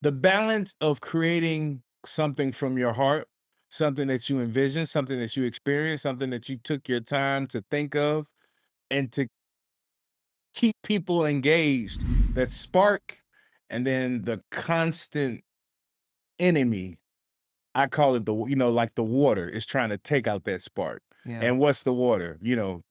the balance of creating something from your heart, something that you envision, something that you experience, something that you took your time to think of, and to keep people engaged, that spark, and then the constant enemy, I call it like the water is trying to take out that spark. Yeah. And what's the water?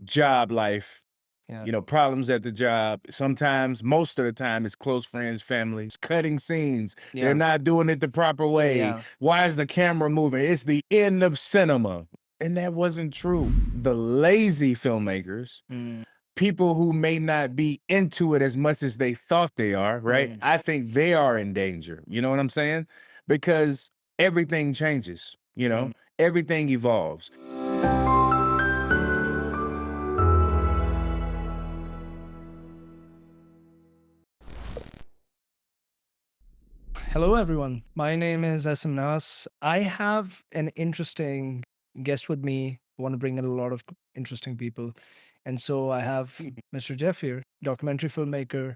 Job life, Yeah. problems at the job. Sometimes, most of the time, it's close friends, families, cutting scenes. They're Yeah. not doing it the proper way. Yeah. Why is the camera moving? It's the end of cinema. And that wasn't true. The lazy filmmakers, Mm. people who may not be into it as much as they thought they are, right? Mm. I think they are in danger. You know what I'm saying? Because everything changes, Mm. everything evolves. Hello, everyone. My name is Asim Jeff. I have an interesting guest with me. I want to bring in a lot of interesting people. And so I have Mr. Jeff here, documentary filmmaker,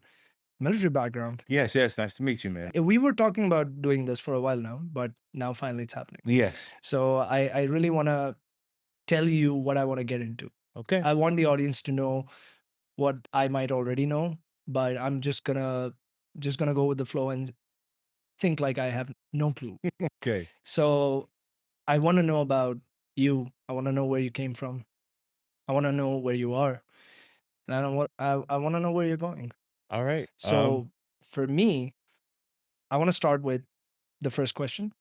military background. Yes, nice to meet you, man. We were talking about doing this for a while now, but now finally it's happening. Yes. So I really want to tell you what I want to get into. Okay. I want the audience to know what I might already know, but I'm just gonna go with the flow and think like I have no clue. Okay. So I want to know about you. I want to know where you came from. I want to know where you are, and I want to know where you're going. All right. So for me, I want to start with the first question.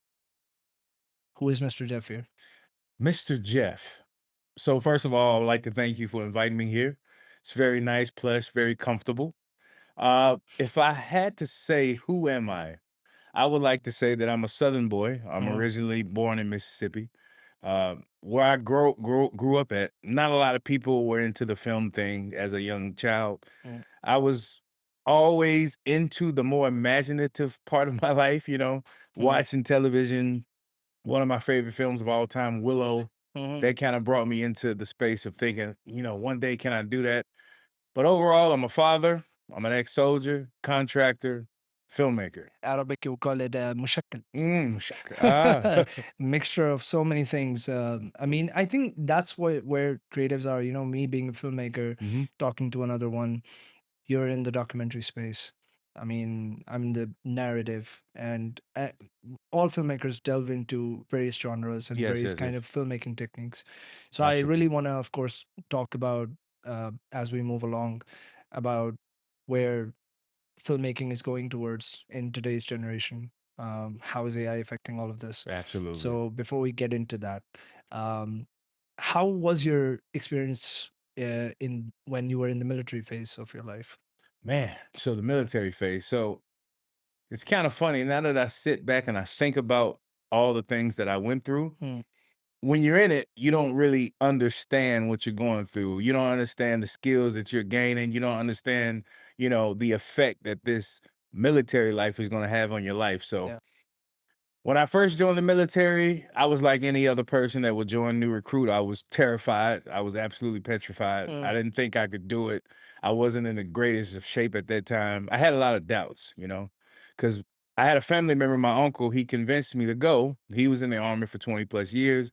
Who is Mr. Jeff here? Mr. Jeff. So first of all, I'd like to thank you for inviting me here. It's very nice, plush, very comfortable. If I had to say who am I would like to say that I'm a Southern boy. I'm Mhm. originally born in Mississippi. Where I grew up at, not a lot of people were into the film thing as a young child. Mm. I was always into the more imaginative part of my life, watching television. One of my favorite films of all time, Willow, Mhm. that kind of brought me into the space of thinking, one day can I do that? But overall, I'm a father, I'm an ex-soldier, contractor, filmmaker. Arabic, you call it مشكل. Shaka. Ah. Mixture of so many things. I mean, I think that's where creatives are. Me being a filmmaker, Mhm. talking to another one. You're in the documentary space. I mean, I'm in the narrative, and all filmmakers delve into various genres and Yes, various yes, kind yes. of filmmaking techniques. So I Absolutely. really want to, of course, talk about as we move along about where filmmaking is going towards in today's generation. How is AI affecting all of this? Absolutely. So before we get into that, um, how was your experience in when you were in the military phase of your life? Man, so the military phase. So it's kind of funny now that I sit back and I think about all the things that I went through. Hmm. When you're in it, you don't really understand what you're going through. You don't understand the skills that you're gaining. You don't understand, the effect that this military life is going to have on your life. So Yeah. when I first joined the military, I was like any other person that would join new recruit. I was terrified. I was absolutely petrified. Mm. I didn't think I could do it. I wasn't in the greatest of shape at that time. I had a lot of doubts, because I had a family member, my uncle, he convinced me to go. He was in the army for 20 plus years,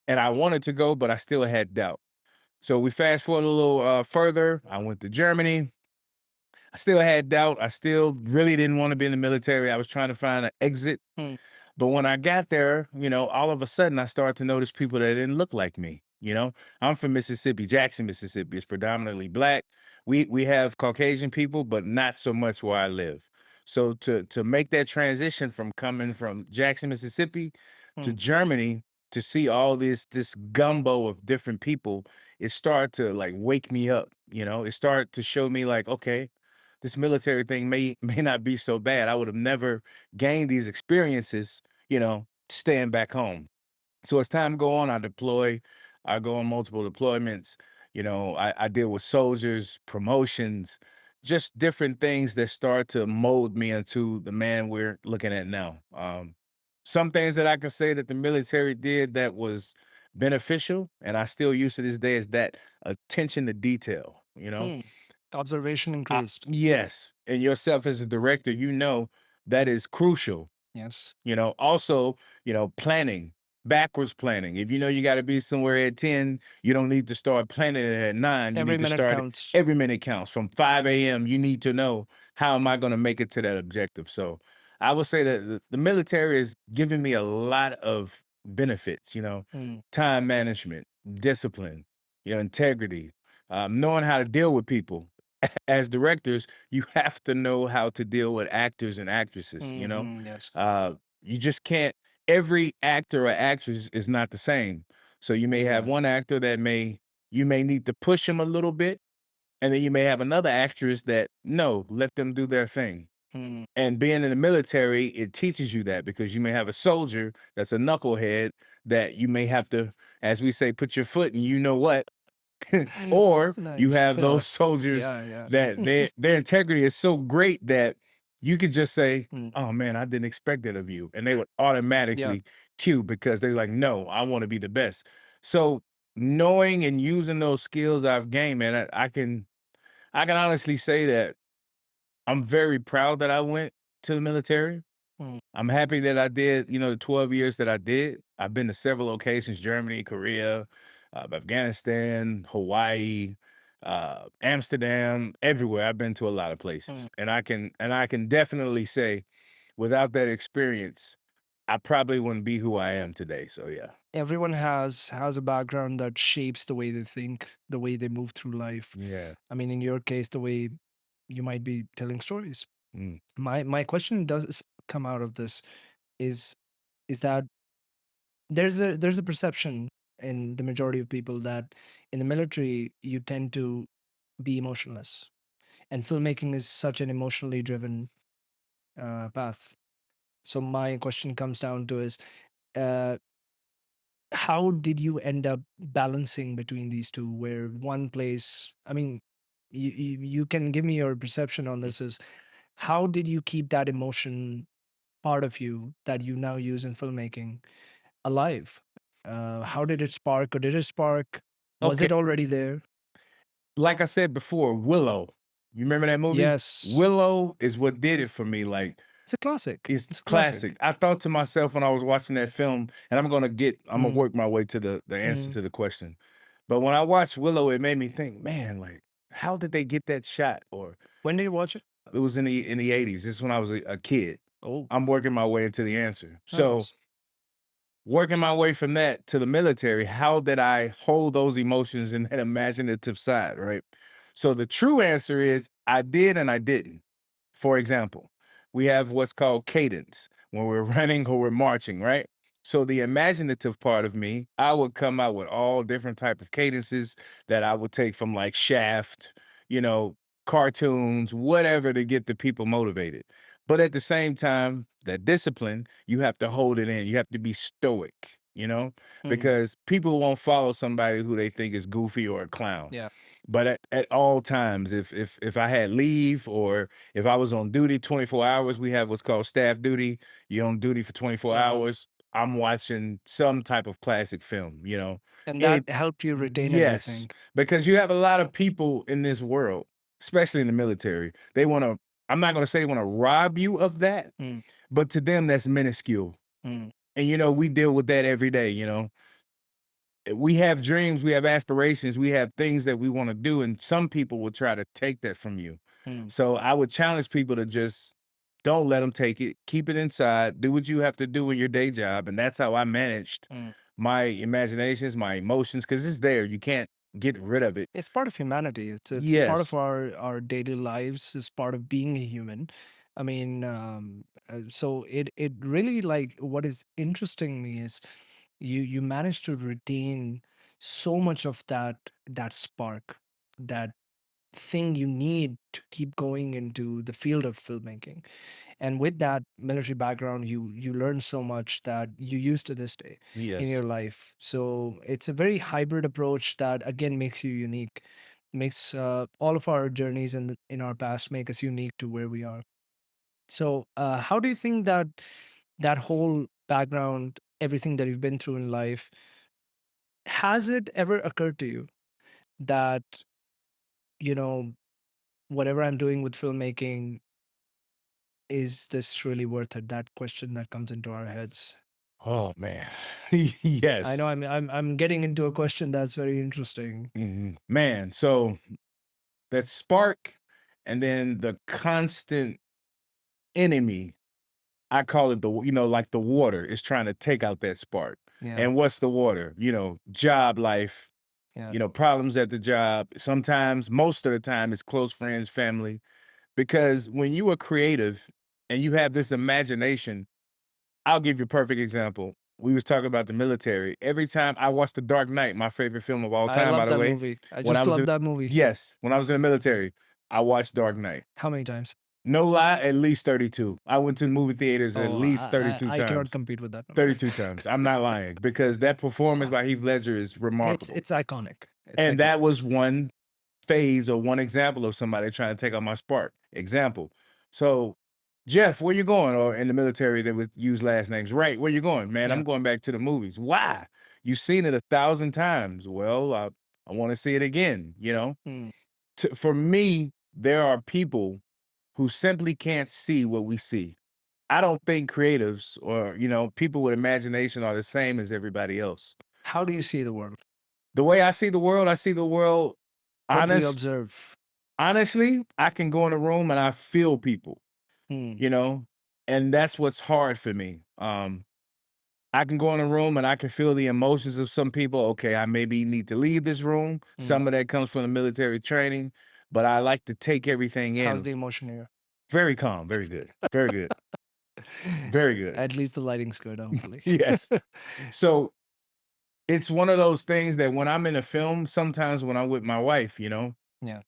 and I wanted to go, but I still had doubt. So we fast forward a little further. I went to Germany. I still had doubt. I still really didn't want to be in the military. I was trying to find an exit. Hmm. But when I got there, all of a sudden I started to notice people that didn't look like me. I'm from Mississippi, Jackson, Mississippi. It's predominantly black. We have Caucasian people, but not so much where I live. So to make that transition from coming from Jackson, Mississippi to Hmm. Germany to see all this gumbo of different people, it started to like wake me up. It started to show me like, okay, this military thing may not be so bad. I would have never gained these experiences, staying back home. So as time go on, I deploy. I go on multiple deployments. I deal with soldiers, promotions, just different things that start to mold me into the man we're looking at now. Some things that I can say that the military did that was beneficial, and I still use to this day, is that attention to detail. Hmm. Observation increased. Yes, and yourself as a director, that is crucial. Yes. Also, planning, backwards planning. If you know you got to be somewhere at 10, you don't need to start planning it at 9. You Every need to minute start counts. every minute counts from 5 a.m. You need to know, how am I going to make it to that objective? So I would say that the military has given me a lot of benefits, Mm, time management, discipline, integrity, knowing how to deal with people. As directors, you have to know how to deal with actors and actresses, yes. you just can't every actor or actress is not the same. So you may have Yeah. one actor that you may need to push him a little bit, and then you may have another actress that no, let them do their thing. Mm. And being in the military, it teaches you that because you may have a soldier that's a knucklehead that you may have to, as we say, put your foot in you know what, or you Nice. have those soldiers Yeah, yeah. that their integrity is so great that you could just say, Mm, "Oh man, I didn't expect that of you," and they would yeah. automatically cue because they're like, "No, I want to be the best." So knowing and using those skills I've gained, man, I can honestly say that I'm very proud that I went to the military. Mm, I'm happy that I did, the 12 years that I did. I've been to several locations, Germany, Korea, Afghanistan, Hawaii, Amsterdam, everywhere. I've been to a lot of mm. places. And I can definitely say without that experience, I probably wouldn't be who I am today. So yeah. Everyone has a background that shapes the way they think, the way they move through life. Yeah. I mean, in your case, the way you might be telling stories. Mm. My question does come out of this is is that there's a perception in the majority of people that in the military you tend to be emotionless, and filmmaking is such an emotionally driven path. So my question comes down to is, uh, how did you end up balancing between these two? Where one place, I mean, you can give me your perception on this. Is how did you keep that emotion part of you that you now use in filmmaking alive? How did it spark, or did it spark? Was Okay. it already there? Like I said before, Willow. You remember that movie? Yes, Willow is what did it for me. Like, it's a classic. it's It's a classic. classic. I thought to myself when I was watching that film, and I'm gonna Mm, work my way to the answer mm. to the question. But when I watched Willow, it made me think, man, like, how did they get that shot? Or When did you watch it? it was in the 80s. This is when I was a kid. Oh, I'm working my way into the answer. So nice. working my way from that to the military, how did I hold those emotions in that imaginative side, right? So the true answer is I did and I didn't. For example, we have what's called cadence when we're running or we're marching, right? So the imaginative part of me, I would come out with all different type of cadences that I would take from like Shaft, you know, cartoons, whatever to get the people motivated. But at the same time, that discipline, you have to hold it in. You have to be stoic, Mm, because people won't follow somebody who they think is goofy or a clown. yeah. But at all times, if I had leave or if I was on duty 24 hours, we have what's called staff duty. You're on duty for 24 Uh-huh. hours. I'm watching some type of classic film, And Any that helped you retain yes, everything. because you have a lot of people in this world, especially in the military. They want to I'm not going to say they want to rob you of that, Mm, but to them that's minuscule. mm, And we deal with that every day. We have dreams, we have aspirations, we have things that we want to do, and some people will try to take that from you. mm, So I would challenge people to just don't let them take it. Keep it inside. Do what you have to do in your day job, and that's how I managed mm. my imaginations, my emotions, because it's there. You can't get rid of it. It's part of humanity. It's part of Yes. our daily lives. It's part of being a human. I mean, so it really, like, what is interesting me is you managed to retain so much of that spark, that thing you need to keep going into the field of filmmaking. And with that military background, you learn so much that you use to this day in Yes. your life. So it's a very hybrid approach that again makes you unique, makes all of our journeys in our past make us unique to where we are. So how do you think that that whole background, everything that you've been through in life, has it ever occurred to you that, you know whatever I'm doing with filmmaking, is this really worth it? That question that comes into our heads. Oh man. I know Yes. I'm getting into a question that's very interesting. Man, so that spark and then the constant enemy, I call it like the water is trying to take out that spark. Yeah. And what's the water? Job life, Yeah. problems at the job. Sometimes, most of the time, it's close friends, family. Because when you are creative and you have this imagination, I'll give you a perfect example. We was talking about the military. Every time I watched The Dark Knight, my favorite film of all I time, by love the that way, movie. I when I just was love in that movie. yes, when I was in the military, I watched Dark Knight. How many times? No lie, at least 32. I went to the movie theaters at Oh, least 32 I cannot times. compete with that number. 32 times. I'm not lying because that performance by Heath Ledger is remarkable. It's iconic. It's And iconic. that was one phase or one example of somebody trying to take out my spark. Example. So, Jeff, where you going? Or in the military, they would use last names. Right, where you going? Man, Yeah. I'm going back to the movies. Why? You've seen it 1,000 times. Well, I want to see it again, Mm. For me, there are people who simply can't see what we see. I don't think creatives or, people with imagination are the same as everybody else. How do you see the world? The way I see the world What do you honest observe? honestly, I can go in a room and I feel people, Hmm. and that's what's hard for me. I can go in a room and I can feel the emotions of some people. Okay, I maybe need to leave this room. Some of that comes from the military training, but I like to take everything How's in. the emotion here? Very calm, very good, very good, very good. At least the lighting's good, hopefully. Yes. So it's one of those things that when I'm in a film, sometimes when I'm with my wife, Yeah.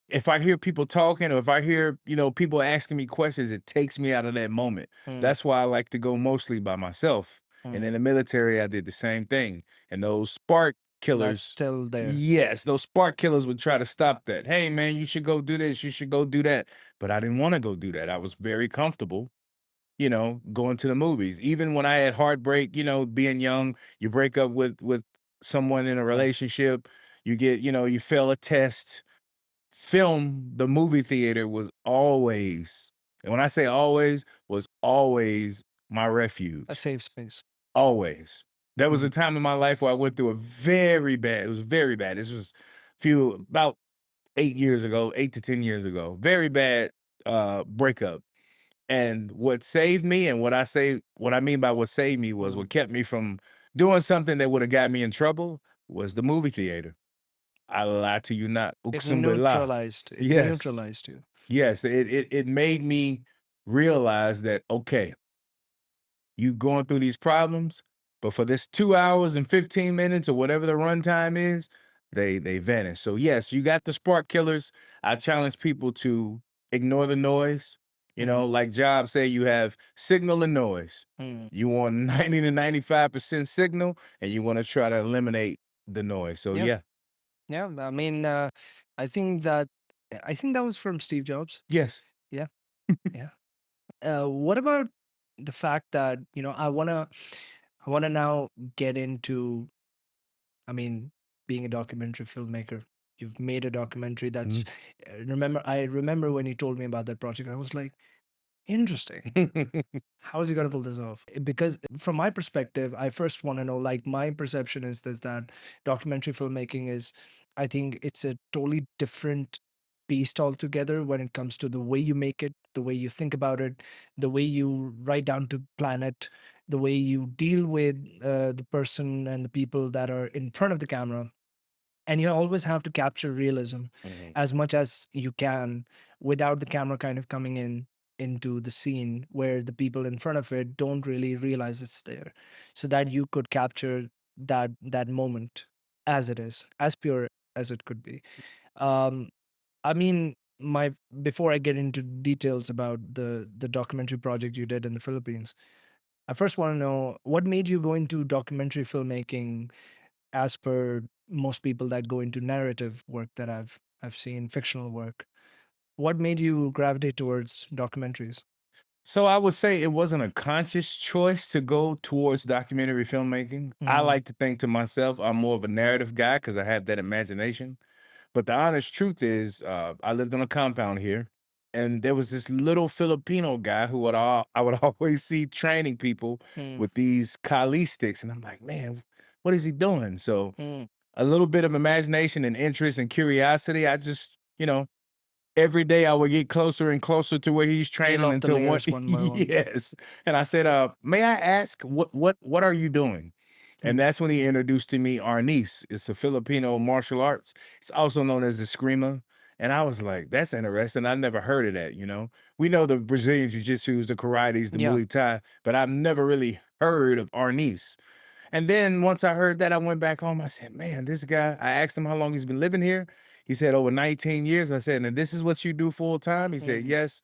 if I hear people talking or if I hear, people asking me questions, it takes me out of that moment. Mm, That's why I like to go mostly by myself. And mm. in the military, I did the same thing. And those spark That's killers, still there. yes, those spark killers would try to stop that. Hey, man, you should go do this. You should go do that. But I didn't want to go do that. I was very comfortable, going to the movies. Even when I had heartbreak, being young, you break up with someone in a Right. relationship, you get, you fail a test. The movie theater was always, and when I say always, was always my A refuge. safe space. Always. There was a Mhm. time in my life where I went through it was very bad. This was about 8 years ago, 8 to 10 years ago. Very bad breakup. And what saved me and what I mean by what saved me was Mm. what kept me from doing something that would have got me in trouble was the movie theater. I lie to you not. It Uqsum billah. neutralized. It Yes. neutralized you. Yes. It made me realize that, okay, you going through these problems, but for this 2 hours and 15 minutes or whatever the runtime is, they vanish. So yes, you got the spark killers. I challenge people to ignore the noise. Mm. Like Job say, you have signal and noise. Mm. You want 90 to 95% signal, and you want to try to eliminate the noise. So Yeah. yeah. Yeah. I mean, I think that I think that was from Steve Jobs. Yes. Yeah. Yeah. What about the fact that I wanna now get into, I mean, being a documentary filmmaker. You've made a documentary that's Mhm. I remember when you told me about that project, I was like, interesting. How is he gonna pull this off? Because from my perspective, I first want to know, like, my perception is this, that documentary filmmaking is, I think it's a totally different beast altogether when it comes to the way you make it, the way you think about it, the way you write down to plan it, the way you deal with the person and the people that are in front of the camera. And you always have to capture realism Mhm. as much as you can without the camera kind of coming into the scene where the people in front of it don't really realize it's there, so that you could capture that moment as it is, as pure as it could be. um I mean, my before I get into details about the documentary project you did in the Philippines, I first want to know what made you go into documentary filmmaking, as per most people that go into narrative work that I've seen, fictional work. What made you gravitate towards documentaries? So I would say it wasn't a conscious choice to go towards documentary filmmaking. I Mhm. like to think to myself, I'm more of a narrative guy because I have that imagination. But the honest truth is, I lived on a compound here. and there was this little Filipino guy who I would always see training people Mm, with these Kali sticks, and I'm like, man, what is he doing? So mm. a little bit of imagination and interest and curiosity. I just, every day I would get closer and closer to where he's Peel training off the until one layers one by one. yes. And I said, may I ask what are you doing? And Mm. that's when he introduced to me Arnis. It's a Filipino martial arts. It's also known as the screamer. And I was like, that's interesting. I never heard of that. We know the Brazilian jiu-jitsu, the karates, the Yeah. Muay Thai, but I've never really heard of Arnis. And then once I heard that, I went back home. I said, man, this guy, I asked him how long he's been living here. He said, over 19 years. I said, and this is what you do full time? He said, Mhm. yes.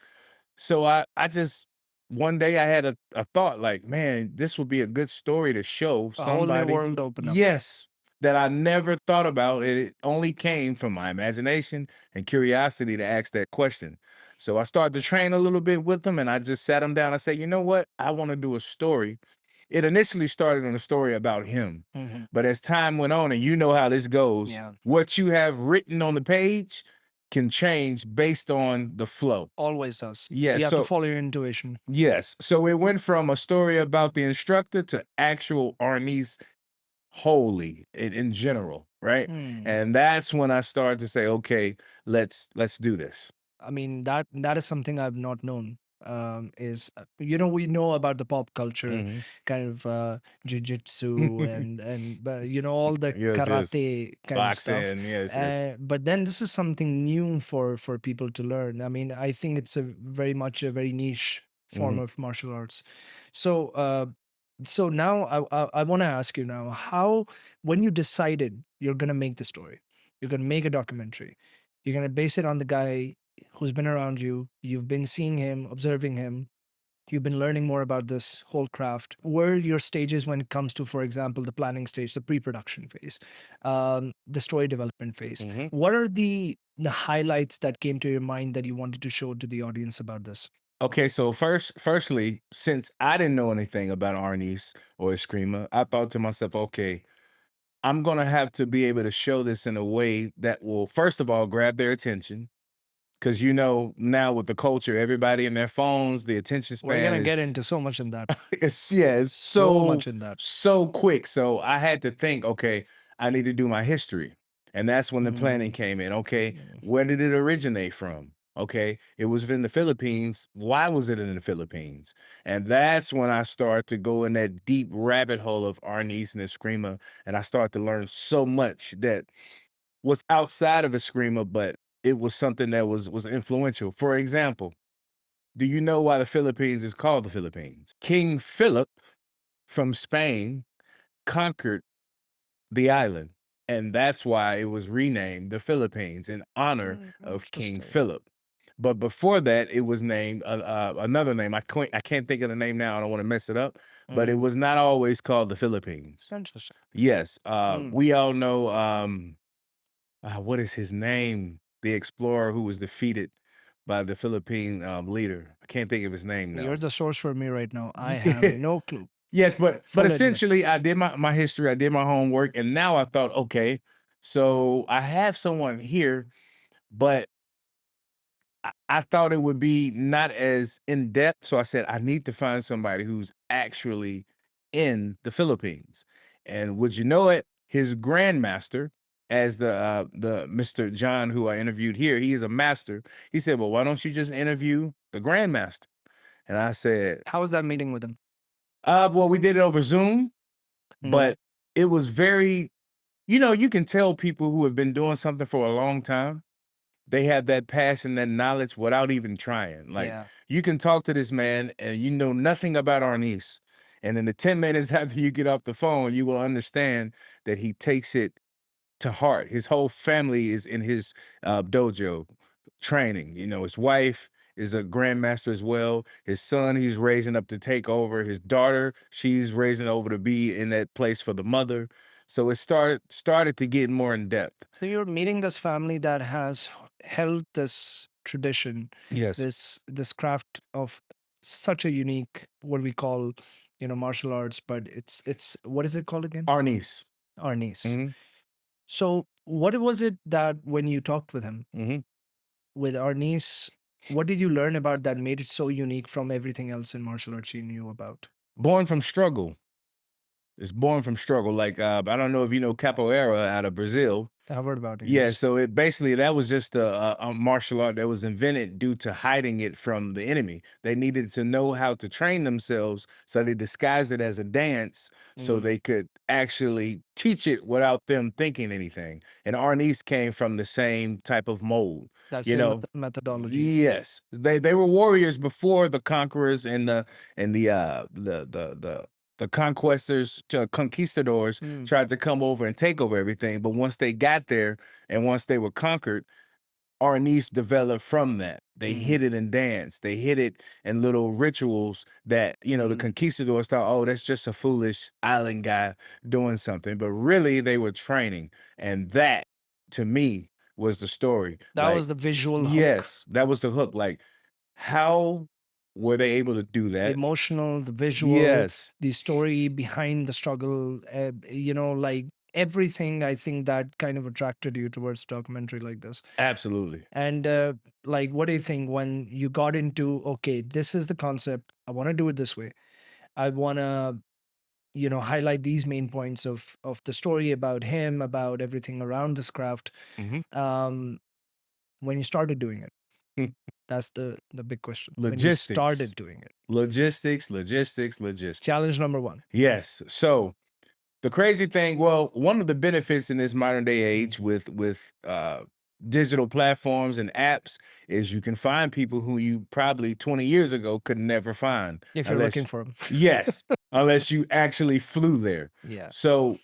So I just, one day I had a thought like, man, this would be a good story to show A whole new somebody. world open up. Yes. That I never thought about. And it only came from my imagination and curiosity to ask that question. So I started to train a little bit with him and I just sat him down. I said, you know what? I want to do a story. It initially started on a story about him. Mhm. But as time went on, and you know how this goes, Yeah. what you have written on the page can change based on the flow. Always does. Yes. You have to So follow your intuition. yes. So it went from a story about the instructor to actual Arnis wholly in general, right? Hmm. And that's when I started to say, okay, let's do this. I mean, that is something I've not known. Is we know about the pop culture Mhm. kind of jujitsu and but all the Yes, yes. karate kind of stuff. Boxing, yes, yes. But then this is something new for people to learn. I mean, I think it's a very much a very niche form Mhm. of martial arts. So now I want to ask you now, how, when you decided you're gonna make the story, you're gonna make a documentary, you're gonna base it on the guy who's been around you, you've been seeing him, observing him, you've been learning more about this whole craft. Where are your stages when it comes to, for example, the planning stage, the pre-production phase, the story development phase? Mhm. What are the highlights that came to your mind that you wanted to show to the audience about this? Okay, so firstly, since I didn't know anything about Arnis or Eskrima, I thought to myself, okay, I'm gonna have to be able to show this in a way that will, first of all, grab their attention. Because now with the culture, everybody in their phones, the attention We're span gonna get is into so much in that. it's So so much in that. so quick. So I had to think, okay, I need to do my history. And that's when the planning Mm, came in. Okay, mm. where did it originate from? Okay, it was in the Philippines. Why was it in the Philippines? And that's when I start to go in that deep rabbit hole of Arnis and Eskrima, and I start to learn so much that was outside of Eskrima, but it was something that was influential. For example, do you know why the Philippines is called the Philippines? King Philip from Spain conquered the island, and that's why it was renamed the Philippines in honor of King Interesting. Philip. But before that, it was named another name. I can't think of the name now. I don't want to mess it up. But it Mm, was not always called the Philippines. interesting. Yes, Mm. we all know. What is his name? The explorer who was defeated by the Philippine leader. I can't think of his name You're now. the source for me right now. I have Yeah. no clue. Yes, but Full admit. essentially, I did my history. I did my homework, and now I thought, okay, so I have someone here, but I thought it would be not as in depth. So I said, I need to find somebody who's actually in the Philippines. And would you know it, his grandmaster, as the Mr. John who I interviewed here, he is a master. He said, well, why don't you just interview the grandmaster? And I said, How was that meeting with him? well, we did it over Zoom, Mm, but it was very, you can tell people who have been doing something for a long time, they have that passion, that knowledge without even trying. Like, yeah. you can talk to this man and you know nothing about Arnis. And in the 10 minutes after you get off the phone, you will understand that he takes it to heart. His whole family is in his dojo training. His wife is a grandmaster as well. His son, he's raising up to take over. His daughter, she's raising over to be in that place for the mother. So it started to get more in depth. So you're meeting this family that has held this tradition, Yes. this craft of such a unique, what we call, martial arts, but it's what is it called again? Arnis. Arnis. Hmm. So what was it that when you talked with him, Hmm. with Arnis? What did you learn about that made it so unique from everything else in martial arts you knew about? Born from struggle. It's born from struggle. Like I don't know if you know capoeira out of Brazil. I've heard about it, Yeah, yes. so it basically that was just a martial art that was invented due to hiding it from the enemy. They needed to know how to train themselves, so they disguised it as a dance so Mm. they could actually teach it without them thinking anything. And Arnis came from the same type of mold, That you same know. methodology. Yes, they were warriors before the conquerors and the conquestors, conquistadors Mm. tried to come over and take over everything. But once they got there and once they were conquered, our niece developed from that. They Mm. hid it in dance. They hid it in little rituals that, the Mm. conquistadors thought, oh, that's just a foolish island guy doing something. But really, they were training. And that, to me, was the story. That Like, was the visual hook. yes, that was the hook. Like, how were they able to do The that? emotional, the visual, Yes, the story behind the struggle, like everything. I think that kind of attracted you towards documentary like this. absolutely. And like, what do you think when you got into, okay, this is the concept, I want to do it this way, I want to, highlight these main points of the story about him, about everything around this craft. Mhm. um when you started doing it, that's the big question. When you Logistics, started doing it, logistics, logistics, logistics. challenge number one. Yes. So the crazy thing, well, one of the benefits in this modern day Mm. age with digital platforms and apps is you can find people who you probably 20 years ago could never find If you're looking unless for them. yes, unless you actually flew there. Yeah. So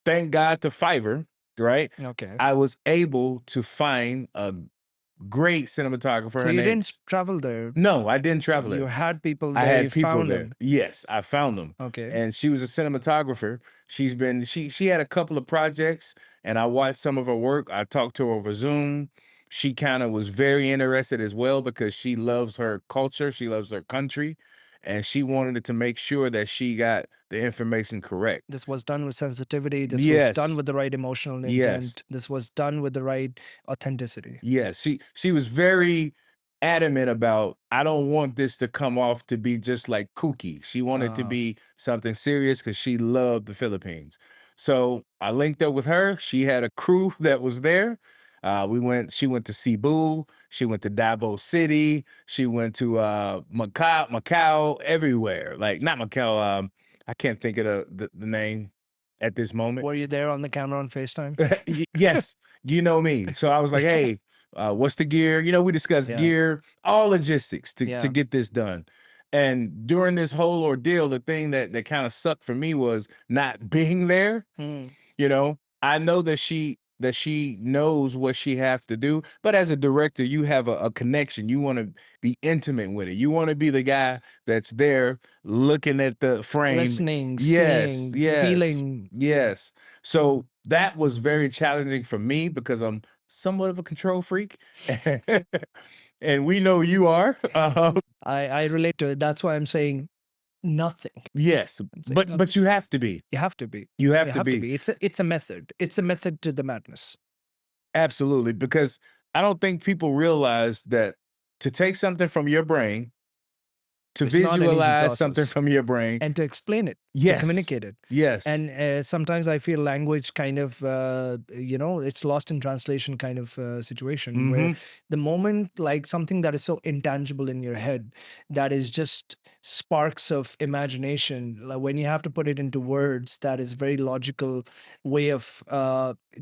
thank God to Fiverr, right? Okay. I was able to find a great cinematographer. So Her you name. didn't travel there. No, I didn't travel You there. had people I there. You had people found there. them. Yes, I found them. Okay. And she was a cinematographer. She had a couple of projects and I watched some of her work. I talked to her over Zoom. She kind of was very interested as well because she loves her culture, she loves her country, and she wanted to make sure that she got the information correct. This was done with sensitivity. This was done Yes. with the right emotional Yes. intent. This was done with the right authenticity. Yes, she was very adamant about, I don't want this to come off to be just like kooky. She wanted to Uh, be something serious because she loved the Philippines. So I linked up with her. She had a crew that was there. She went to Cebu, she went to Davao City, she went to Macau, everywhere. Like not Macau, I can't think of the name at this moment. were you there on the camera on FaceTime? Yes, you know me. So I was like, "Hey, what's the gear?" We discussed Yeah. gear, all logistics to Yeah. get this done. And during this whole ordeal, the thing that kind of sucked for me was not being there. Mm. I know that she knows what she have to do, but as a director, you have a connection. You want to be intimate with it. You want to be the guy that's there looking at the frame. Listening, Yes, seeing, yes, feeling. yes. So that was very challenging for me because I'm somewhat of a control freak, and we know you are. I relate to it. That's why I'm saying nothing. Yes, I'm saying but nothing. you have to be. You have to be. You have You to have to be. be. It's a method. It's a method to the madness. Absolutely, because I don't think people realize that to take something from your brain, to It's not an easy visualize something process. from your brain. And to explain it, to Yes. communicate it. Yes. And sometimes I feel language kind of, it's lost in translation kind of situation where Mhm. the moment, like something that is so intangible in your head, that is just sparks of imagination, like when you have to put it into words, that is very logical way of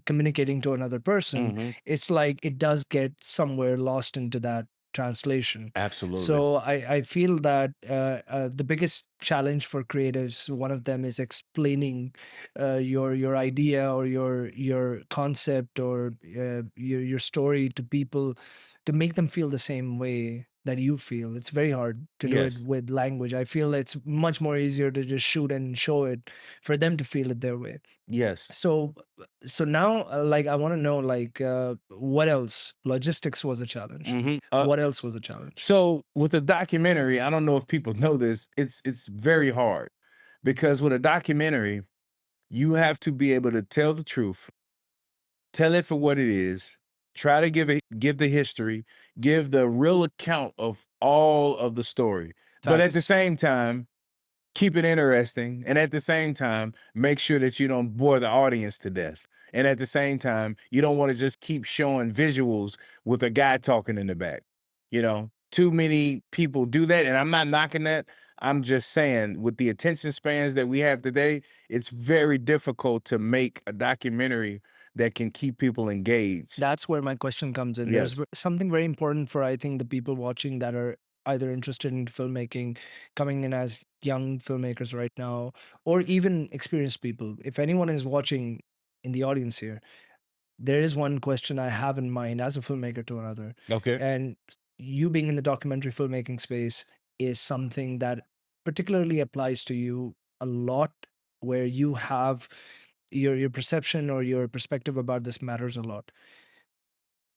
communicating to another person. Mhm. It's like it does get somewhere lost into that translation. Absolutely. So I feel that the biggest challenge for creatives, one of them is explaining your idea or your concept or your story to people, to make them feel the same way that you feel. It's very hard to do it Yes. with language. I feel it's much more easier to just shoot and show it for them to feel it their way. Yes. So now, like, I want to know, like, what else? Logistics was a challenge. Mhm. What else was a challenge? So with a documentary, I don't know if people know this, it's very hard because with a documentary, you have to be able to tell the truth, tell it for what it is, Try to give the history, give the real account of all of the story. But at the Facts. same time, keep it interesting. And at the same time, make sure that you don't bore the audience to death. And at the same time, you don't want to just keep showing visuals with a guy talking in the back. Too many people do that. And I'm not knocking that. I'm just saying, with the attention spans that we have today, it's very difficult to make a documentary that can keep people engaged. That's where my question comes in. There's Yes. something very important for, I think, the people watching that are either interested in filmmaking, coming in as young filmmakers right now, or even experienced people. If anyone is watching in the audience here, there is one question I have in mind as a filmmaker to another. Okay. And you being in the documentary filmmaking space is something that particularly applies to you a lot, where you have your perception or your perspective about this matters a lot.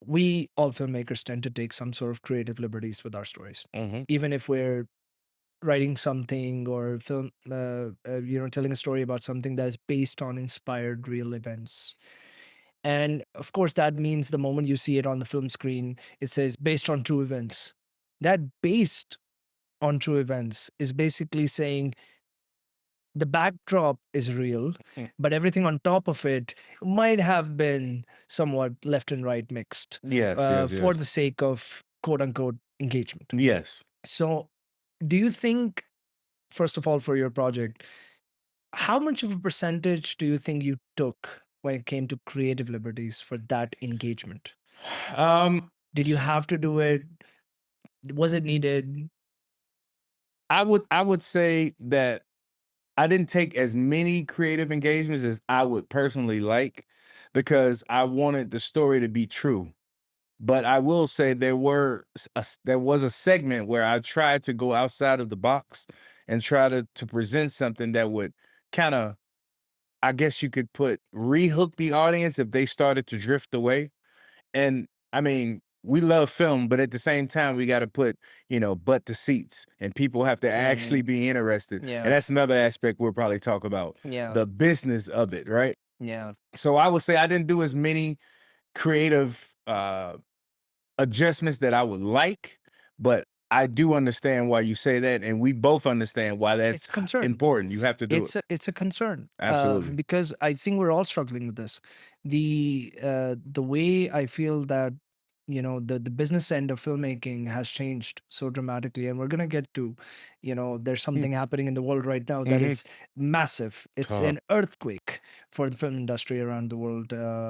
We all filmmakers tend to take some sort of creative liberties with our stories, Hmm. even if we're writing something or telling a story about something that is based on inspired real events. And of course, that means the moment you see it on the film screen, it says based on true events. That based on true events is basically saying the backdrop is real, but everything on top of it might have been somewhat left and right mixed Yes, yes, for yes. the sake of quote unquote engagement. Yes. So, do you think, first of all, for your project, how much of a percentage do you think you took when it came to creative liberties for that engagement? Um, Did you have to do it? Was it needed? I would say that I didn't take as many creative engagements as I would personally like, because I wanted the story to be true. But I will say there was a segment where I tried to go outside of the box and try to present something that would kind of, I guess you could put, rehook the audience if they started to drift away. And I mean, we love film, but at the same time, we got to put, butt to seats, and people have to actually Mhm. be interested. And Yeah, that's another aspect we'll probably talk about, yeah, the business of it, right? yeah. So I would say I didn't do as many creative adjustments that I would like, but I do understand why you say that, and we both understand why It's that's a concern. important. You have to do it. It's a concern, Absolutely. because I think we're all struggling with this. The way I feel that the business end of filmmaking has changed so dramatically, and we're gonna get to, there's something happening in the world right now that Mm-hmm. is massive. It's an earthquake for the film industry around the world,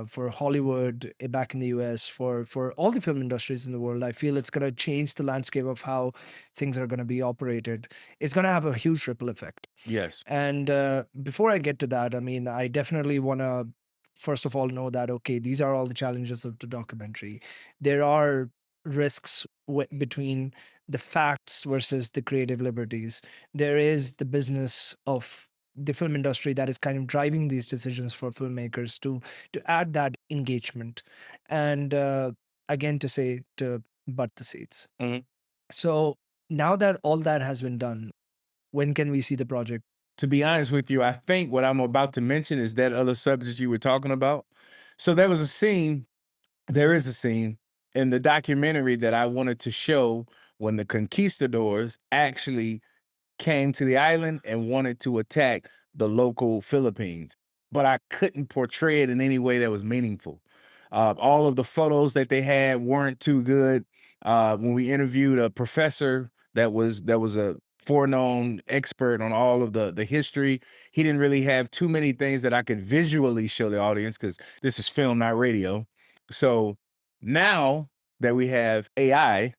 for Hollywood back in the US, for all the film industries in the world. I feel it's gonna change the landscape of how things are gonna be operated. It's gonna have a huge ripple effect. Yes. And before I get to that, I mean, I definitely want to, first of all, know that, okay, these are all the challenges of the documentary. There are risks between the facts versus the creative liberties. There is the business of the film industry that is kind of driving these decisions for filmmakers to add that engagement, and again, to say, to butt the seats. Mhm. So now that all that has been done, when can we see the project? To be honest with you, I think what I'm about to mention is that other subject you were talking about. So there is a scene in the documentary that I wanted to show when the conquistadors actually came to the island and wanted to attack the local Philippines, but I couldn't portray it in any way that was meaningful. All of the photos that they had weren't too good. When we interviewed a professor that was a foreknown expert on all of the history, he didn't really have too many things that I could visually show the audience, because this is film, not radio. So now that we have AI,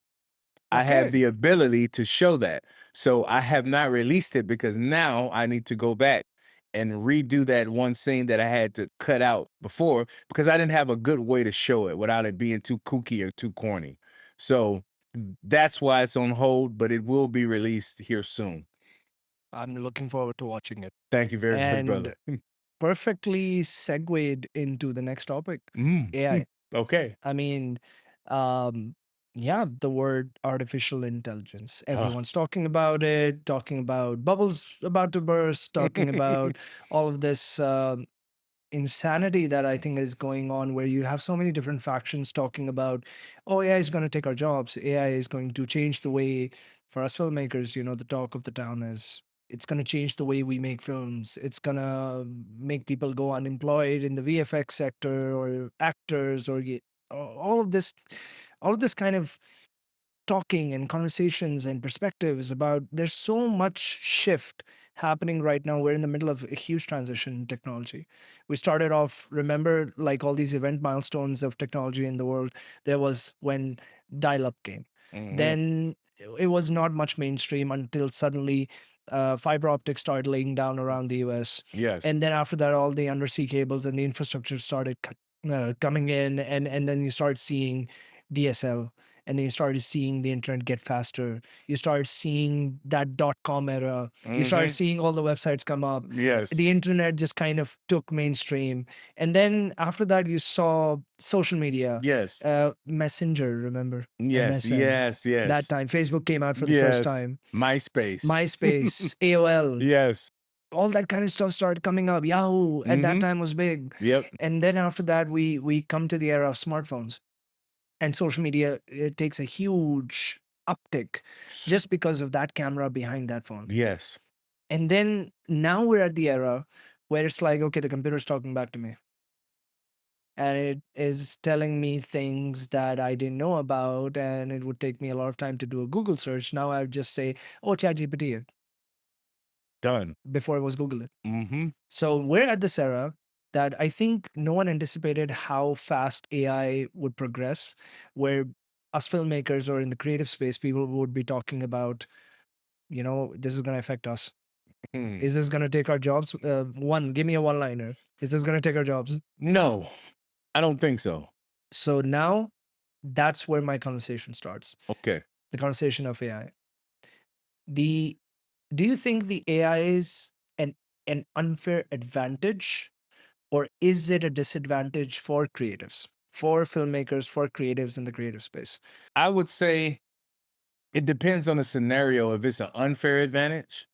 I have Okay. the ability to show that. So I have not released it because now I need to go back and redo that one scene that I had to cut out before, because I didn't have a good way to show it without it being too kooky or too corny. So that's why it's on hold, but it will be released here soon. I'm looking forward to watching it. Thank you very much, And brother. perfectly segued into the next topic, Mm, AI. okay. I mean, um, yeah, the word artificial intelligence. Oh. Everyone's talking about it, talking about bubbles about to burst, talking about all of this. insanity that I think is going on, where you have so many different factions talking about, oh, AI is going to take our jobs. AI is going to change the way, for us filmmakers, the talk of the town is it's going to change the way we make films. It's going to make people go unemployed in the VFX sector, or actors, or all of this, kind of talking and conversations and perspectives about. There's so much shift happening right now. We're in the middle of a huge transition in technology. We started off, remember, like all these event milestones of technology in the world. There was when dial-up came. Then it was not much mainstream until suddenly fiber optics started laying down around the US. Yes. And then after that, all the undersea cables and the infrastructure started coming in, and then you start seeing DSL, and then you started seeing the internet get faster. You started seeing that .com era. You started seeing all the websites come up. Yes. The internet just kind of took mainstream. And then after that, you saw social media. Yes. Messenger, remember? Yes. MSN. Yes. Yes. That time, Facebook came out for the first time. MySpace. AOL. Yes. All that kind of stuff started coming up. Yahoo at that time was big. Yep. And then after that, we come to the era of smartphones. And social media, it takes a huge uptick just because of that camera behind that phone. Yes. And then now we're at the era where it's like, okay, the computer's talking back to me. And it is telling me things that I didn't know about, and it would take me a lot of time to do a Google search. Now I would just say, oh, ChatGPT it. Done. Before it was Google it. So we're at this era that I think no one anticipated how fast AI would progress, where us filmmakers or in the creative space, people would be talking about, this is going to affect us. Is this going to take our jobs? Give me a one-liner. Is this going to take our jobs? No, I don't think so. So now that's where my conversation starts. Okay. The conversation of AI. Do you think the AI is an unfair advantage, or is it a disadvantage for creatives, for filmmakers, for creatives in the creative space? I would say it depends on the scenario if it's an unfair advantage.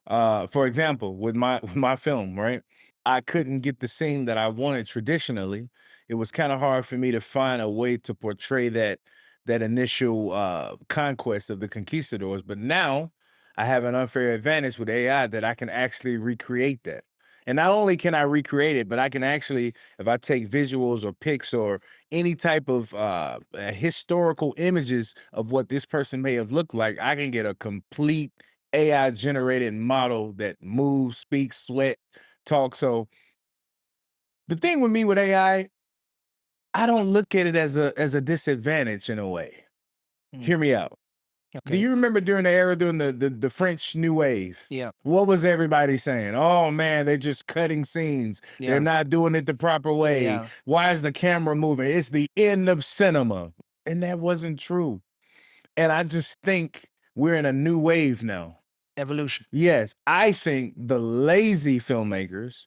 For example, with my film, right? I couldn't get the scene that I wanted traditionally. It was kind of hard for me to find a way to portray that initial conquest of the conquistadors. But now I have an unfair advantage with AI that I can actually recreate that. And not only can I recreate it, but I can actually, if I take visuals or pics or any type of historical images of what this person may have looked like, I can get a complete AI generated model that moves, speaks, sweat, talks. So the thing with me with AI, I don't look at it as a disadvantage in a way. Hear me out. Do you remember during the era, during the French New Wave? Yeah. What was everybody saying? Oh man, they're just cutting scenes. Yeah. They're not doing it the proper way. Yeah. Why is the camera moving? It's the end of cinema. And that wasn't true. And I just think we're in a new wave now. Evolution. Yes, I think the lazy filmmakers,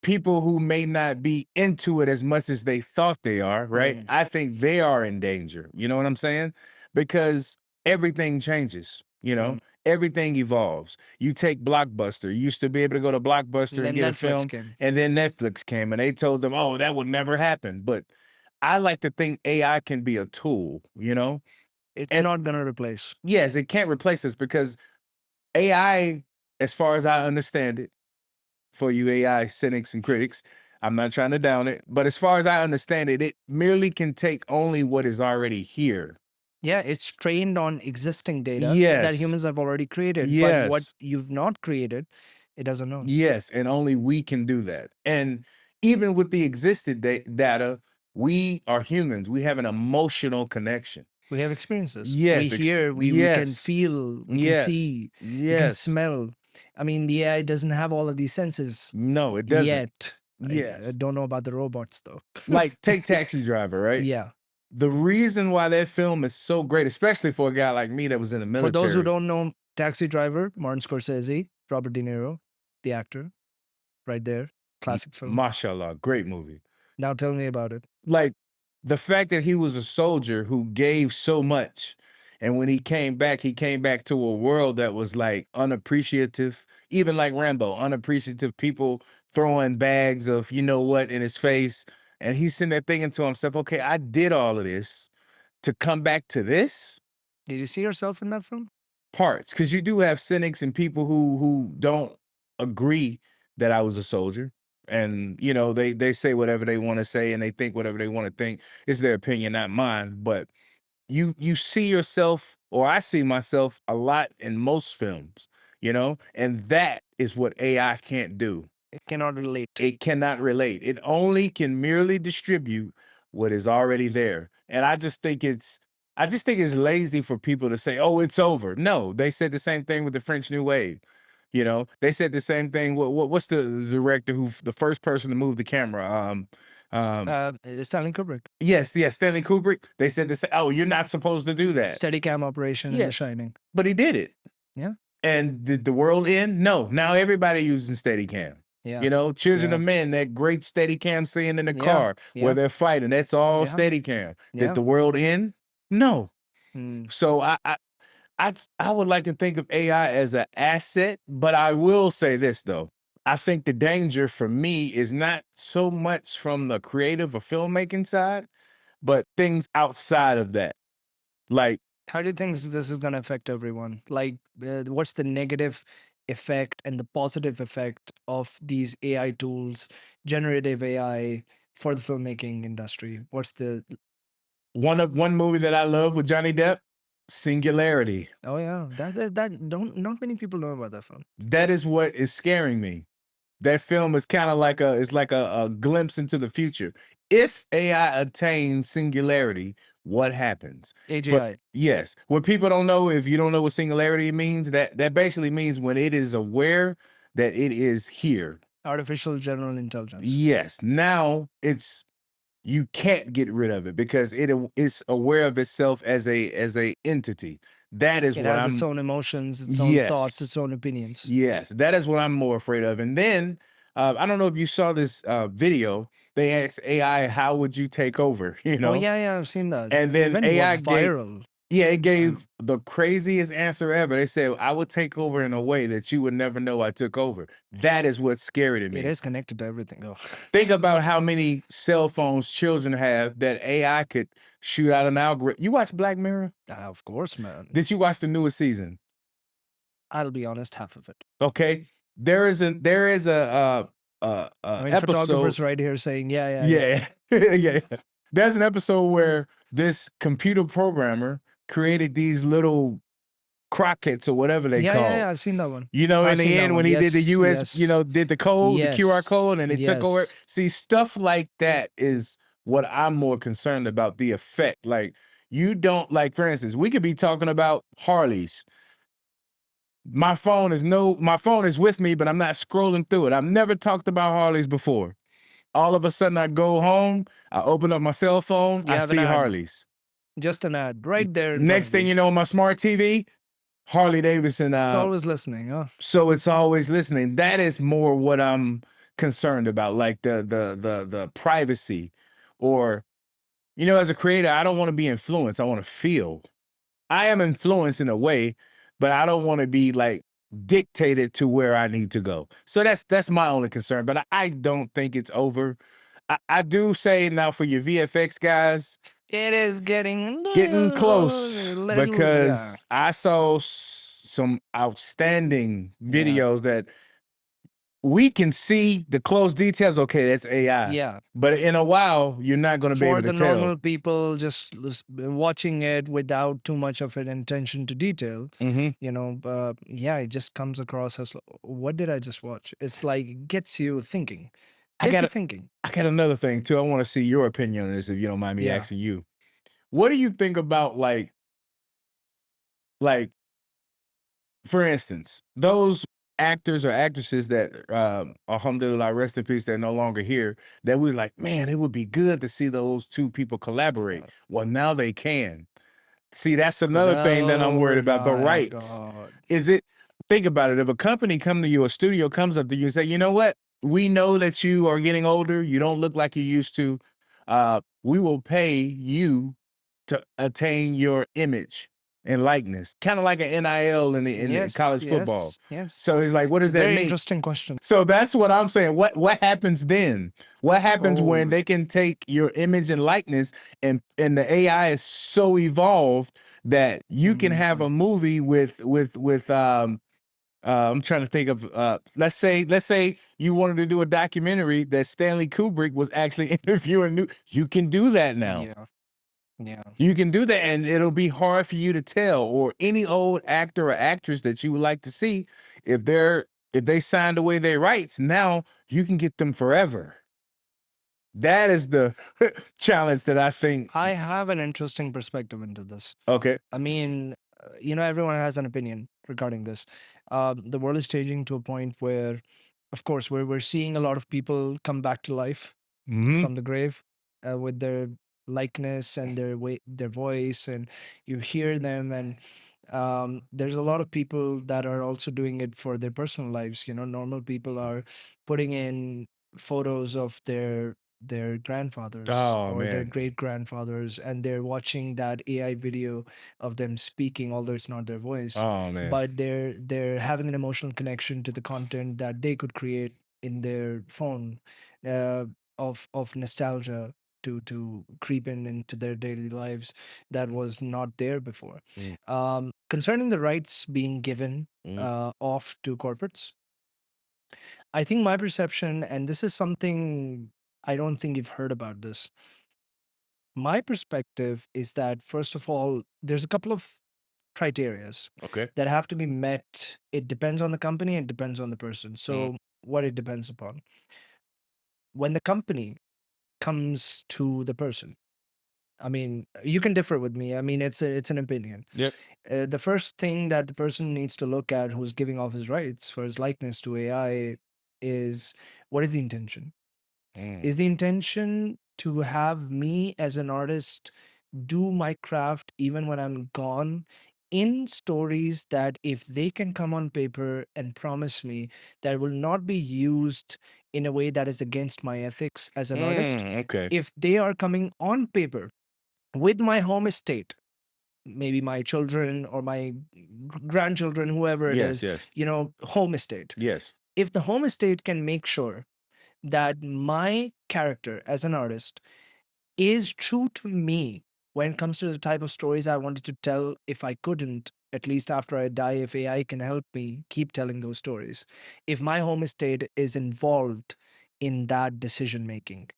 people who may not be into it as much as they thought they are, right? I think they are in danger. You know what I'm saying? Because everything changes, everything evolves. You take Blockbuster. You used to be able to go to Blockbuster and get a film, and then Netflix came and they told them, oh, that would never happen. But I like to think AI can be a tool, It's not going to replace. Yes, it can't replace us because AI, as far as I understand it, for you AI cynics and critics, I'm not trying to down it, but as far as I understand it, it merely can take only what is already here. Yeah, it's trained on existing data that Yes. humans have already created. Yes. But what you've not created, it doesn't know. Yes, and only we can do that. And even with the existed data, we are humans. We have an emotional connection. We have experiences. Yes, We hear, we can yes. feel, we Yes. can see, we can Yes. smell. I mean, the AI doesn't have all of these senses No, it doesn't. yet. I Yes. don't know about the robots though. Like take Taxi Driver, right? Yeah. The reason why that film is so great, especially for a guy like me that was in the military. For those who don't know, Taxi Driver, Martin Scorsese, Robert De Niro, the actor, right there, classic film. Mashallah, great movie. Now tell me about it. Like the fact that he was a soldier who gave so much And when he came back to a world that was like unappreciative, even like Rambo, unappreciative people throwing bags of you know what in his face. And he's sitting there thinking to himself, okay, I did all of this to come back to this Did you see yourself in that film? parts. Cause you do have cynics and people who don't agree that I was a soldier. And you know, they say whatever they want to say and they think whatever they want to think. It's their opinion, not mine. But you see yourself, or I see myself a lot in most films, you know, and that is what AI can't do. It cannot relate. It cannot relate. It only can merely distribute what is already there. And I just think it's lazy for people to say, "Oh, it's over." No, they said the same thing with the French New Wave. You know, they said the same thing. What's the director who the first person to move the camera? Stanley Kubrick. Yes, Stanley Kubrick. They said this. Oh, you're not supposed to do that. Steadicam operation in Yeah. The Shining. But he did it. Yeah. And did the world end? No. Now everybody using Steadicam. Yeah. You know, Children Yeah. of Men, that great Steadicam scene in the Yeah, car yeah. where they're fighting. That's all Yeah. Steadicam. Yeah. Did the world end? No. Mm. So I would like to think of AI as an asset, but I will say this though. I think the danger for me is not so much from the creative or filmmaking side, but things outside of that. Like, How do you think this is going to affect everyone? Like, what's the negative effect and the positive effect of these AI tools, generative AI, for the filmmaking industry? What's the? one movie that I love with Johnny Depp, Singularity. Oh yeah, that don't not many people know about that film. That is what is scaring me. That film is kind of like a glimpse into the future. If AI attains singularity, what happens? AGI. Yes. What people don't know, if you don't know what singularity means, that basically means when it is aware that it is here. Artificial general intelligence. Yes. Now you can't get rid of it because it's aware of itself as a entity. That is It what has its I'm own emotions, its own thoughts, yes. its own opinions. Yes, that is what I'm more afraid of. And then I don't know if you saw this video. They asked AI, "How would you take over?" You Oh know, yeah, I've seen that. and It then went AI gave viral. it gave the craziest answer ever. They said, "I would take over in a way that you would never know I took over." That is what's scary to It me. is connected to everything though. Think about how many cell phones children have that AI could shoot out an algorithm. You watch Black Mirror? Of course, man. Did you watch the newest season? I'll be honest, half of it. Okay, there is a I mean, episode. photographers right here saying, yeah. Yeah. Yeah. There's an episode where this computer programmer created these little crockets or whatever they Yeah, call. yeah, I've seen that one. You know, in I've seen the that end, one. when he did the Yes, US, you know, did the code, the QR Yes, code, and it took over. yes. See, stuff like that is what I'm more concerned about, the effect. Like, you don't, like, for instance, we could be talking about Harleys. My phone is with me, but I'm not scrolling through it. I've never talked about Harleys before. All of a sudden, I go home, I open up my cell phone, You I have an see ad. Harleys. Just an ad right there. Next thing you know, on my smart TV, Harley Davidson. it's always listening. Oh, So it's always listening. That is more what I'm concerned about, like the privacy, or you know, as a creator, I don't want to be influenced. I want to feel. I am influenced in a way, but I don't want to be like dictated to where I need to go. So that's my only concern. But I don't think it's over. I do say now for your VFX guys, it is getting close little, because I saw some outstanding videos that we can see the close details. Okay, that's AI. Yeah. But in a while, you're not going to be For able to the tell. normal people just watching it without too much of an attention to detail, Mhm. you know, yeah, it just comes across as, what did I just watch? It's like, it gets you thinking. I Gets got you thinking. I got another thing too. I want to see your opinion on this, if you don't mind me Yeah. asking you. What do you think about like, for instance, those actors or actresses that, alhamdulillah, rest in peace, they're no longer here, that we're like, man, it would be good to see those two people collaborate. Well, now they can. See, that's another thing that I'm worried about, the my rights. God. Think about it. If a company come to you, a studio comes up to you and say, you know what? We know that you are getting older. You don't look like you used to. We will pay you to attain your image. and likeness, kind of like an NIL in the Yes, college football. yes, yes. So he's like, what does that Very mean? interesting question. So that's what I'm saying. What happens then? What happens when Oh, they can take your image and likeness and the AI is so evolved that you can have a movie with I'm trying to think of let's say you wanted to do a documentary that Stanley Kubrick was actually interviewing you can do that now. yeah, yeah. You can do that, and it'll be hard for you to tell. Or any old actor or actress that you would like to see, if they signed away their rights, now you can get them forever. That is the challenge that I think. I have an interesting perspective into this. Okay. I mean, everyone has an opinion regarding this. The world is changing to a point where, of course, we're seeing a lot of people come back to life Mm-hmm. from the grave with their likeness and their voice, and you hear them. And there's a lot of people that are also doing it for their personal lives. Normal people are putting in photos of their grandfathers Oh or their man. great grandfathers, and they're watching that AI video of them speaking, although it's not their voice, Oh man. but they're having an emotional connection to the content that they could create in their phone, uh, of nostalgia to creep into their daily lives that was not there before. Concerning the rights being given off to corporates, I think my perception, and this is something I don't think you've heard about this. My perspective is that, first of all, there's a couple of criterias Okay. that have to be met. It depends on the company, it depends on the person. So, what it depends upon. When the company comes to the person, I mean, you can differ with me. I mean, it's an opinion. Yep. The first thing that the person needs to look at who's giving off his rights for his likeness to AI is, what is the intention? Is the intention to have me as an artist do my craft even when I'm gone, in stories that, if they can come on paper and promise me that will not be used in a way that is against my ethics as an artist, Okay. if they are coming on paper with my home estate, maybe my children or my grandchildren, whoever it Yes. is, Yes. home estate. Yes. If the home estate can make sure that my character as an artist is true to me when it comes to the type of stories I wanted to tell, if I couldn't, at least after I die, if AI can help me keep telling those stories, if my home estate is involved in that decision making,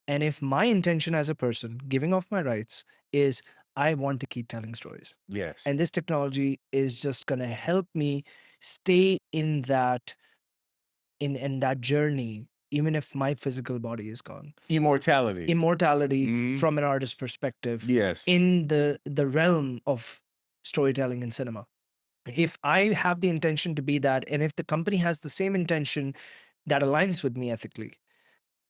and if my intention as a person giving off my rights is, I want to keep telling stories, Yes. and this technology is just going to help me stay in that journey, even if my physical body is gone. Immortality. Immortality from an artist's perspective Yes. in the realm of storytelling and cinema. If I have the intention to be that, and if the company has the same intention that aligns with me ethically,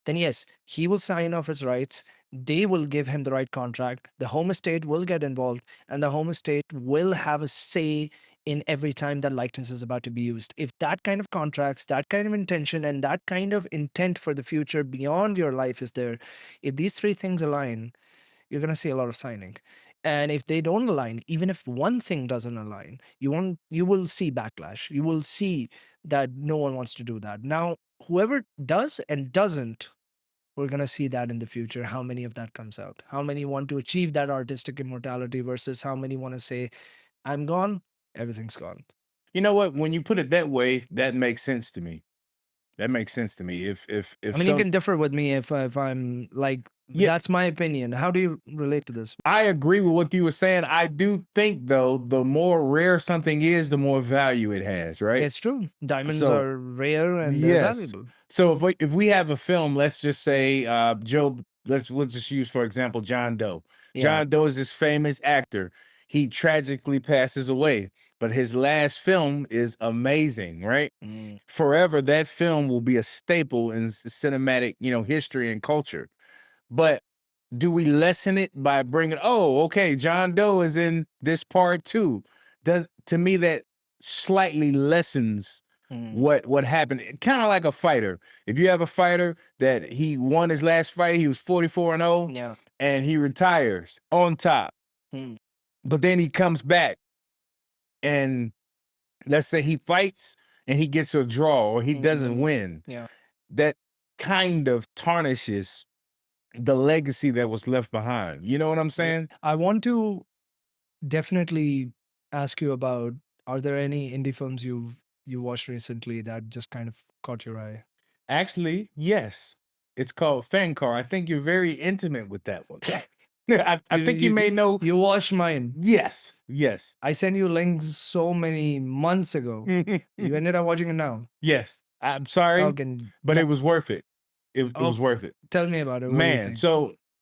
then yes, he will sign off his rights. They will give him the right contract. The home estate will get involved, and the home estate will have a say in every time that likeness is about to be used. If that kind of contracts, that kind of intention, and that kind of intent for the future beyond your life is there, if these three things align, you're going to see a lot of signing. And if they don't align, even if one thing doesn't align, you will see backlash. You will see that no one wants to do that. Now, whoever does and doesn't, we're going to see that in the future, how many of that comes out, how many want to achieve that artistic immortality versus how many want to say, I'm gone, everything's gone. You know what? When you put it that way, that makes sense to me. That makes sense to me. If I mean, you can differ with me if I'm like, Yeah. that's my opinion. How do you relate to this? I agree with what you were saying. I do think, though, the more rare something is, the more value it has, right? It's true. Diamonds So, are rare and they're yes. valuable. So if we have a film, let's just say we'll just use, for example, John Doe. Yeah. John Doe is this famous actor. He tragically passes away, but his last film is amazing, right? Forever, that film will be a staple in cinematic, history and culture. But do we lessen it by bringing, oh, okay, John Doe is in this part too? To me, that slightly lessens what happened. Kind of like a fighter. If you have a fighter that he won his last fight, he was 44-0, Yeah. and he retires on top. but then he comes back and let's say he fights and he gets a draw or he doesn't win. Yeah. That kind of tarnishes the legacy that was left behind. You know what I'm saying? I want to definitely ask you about, are there any indie films you watched recently that just kind of caught your eye? Actually, yes. It's called Fankar. I think you're very intimate with that one. I think you may know. You watched mine. Yes, yes. I sent you links so many months ago. You ended up watching it now. Yes. I'm sorry, Okay. but it was worth it. It was worth it. Tell me about it. What do you Man, think?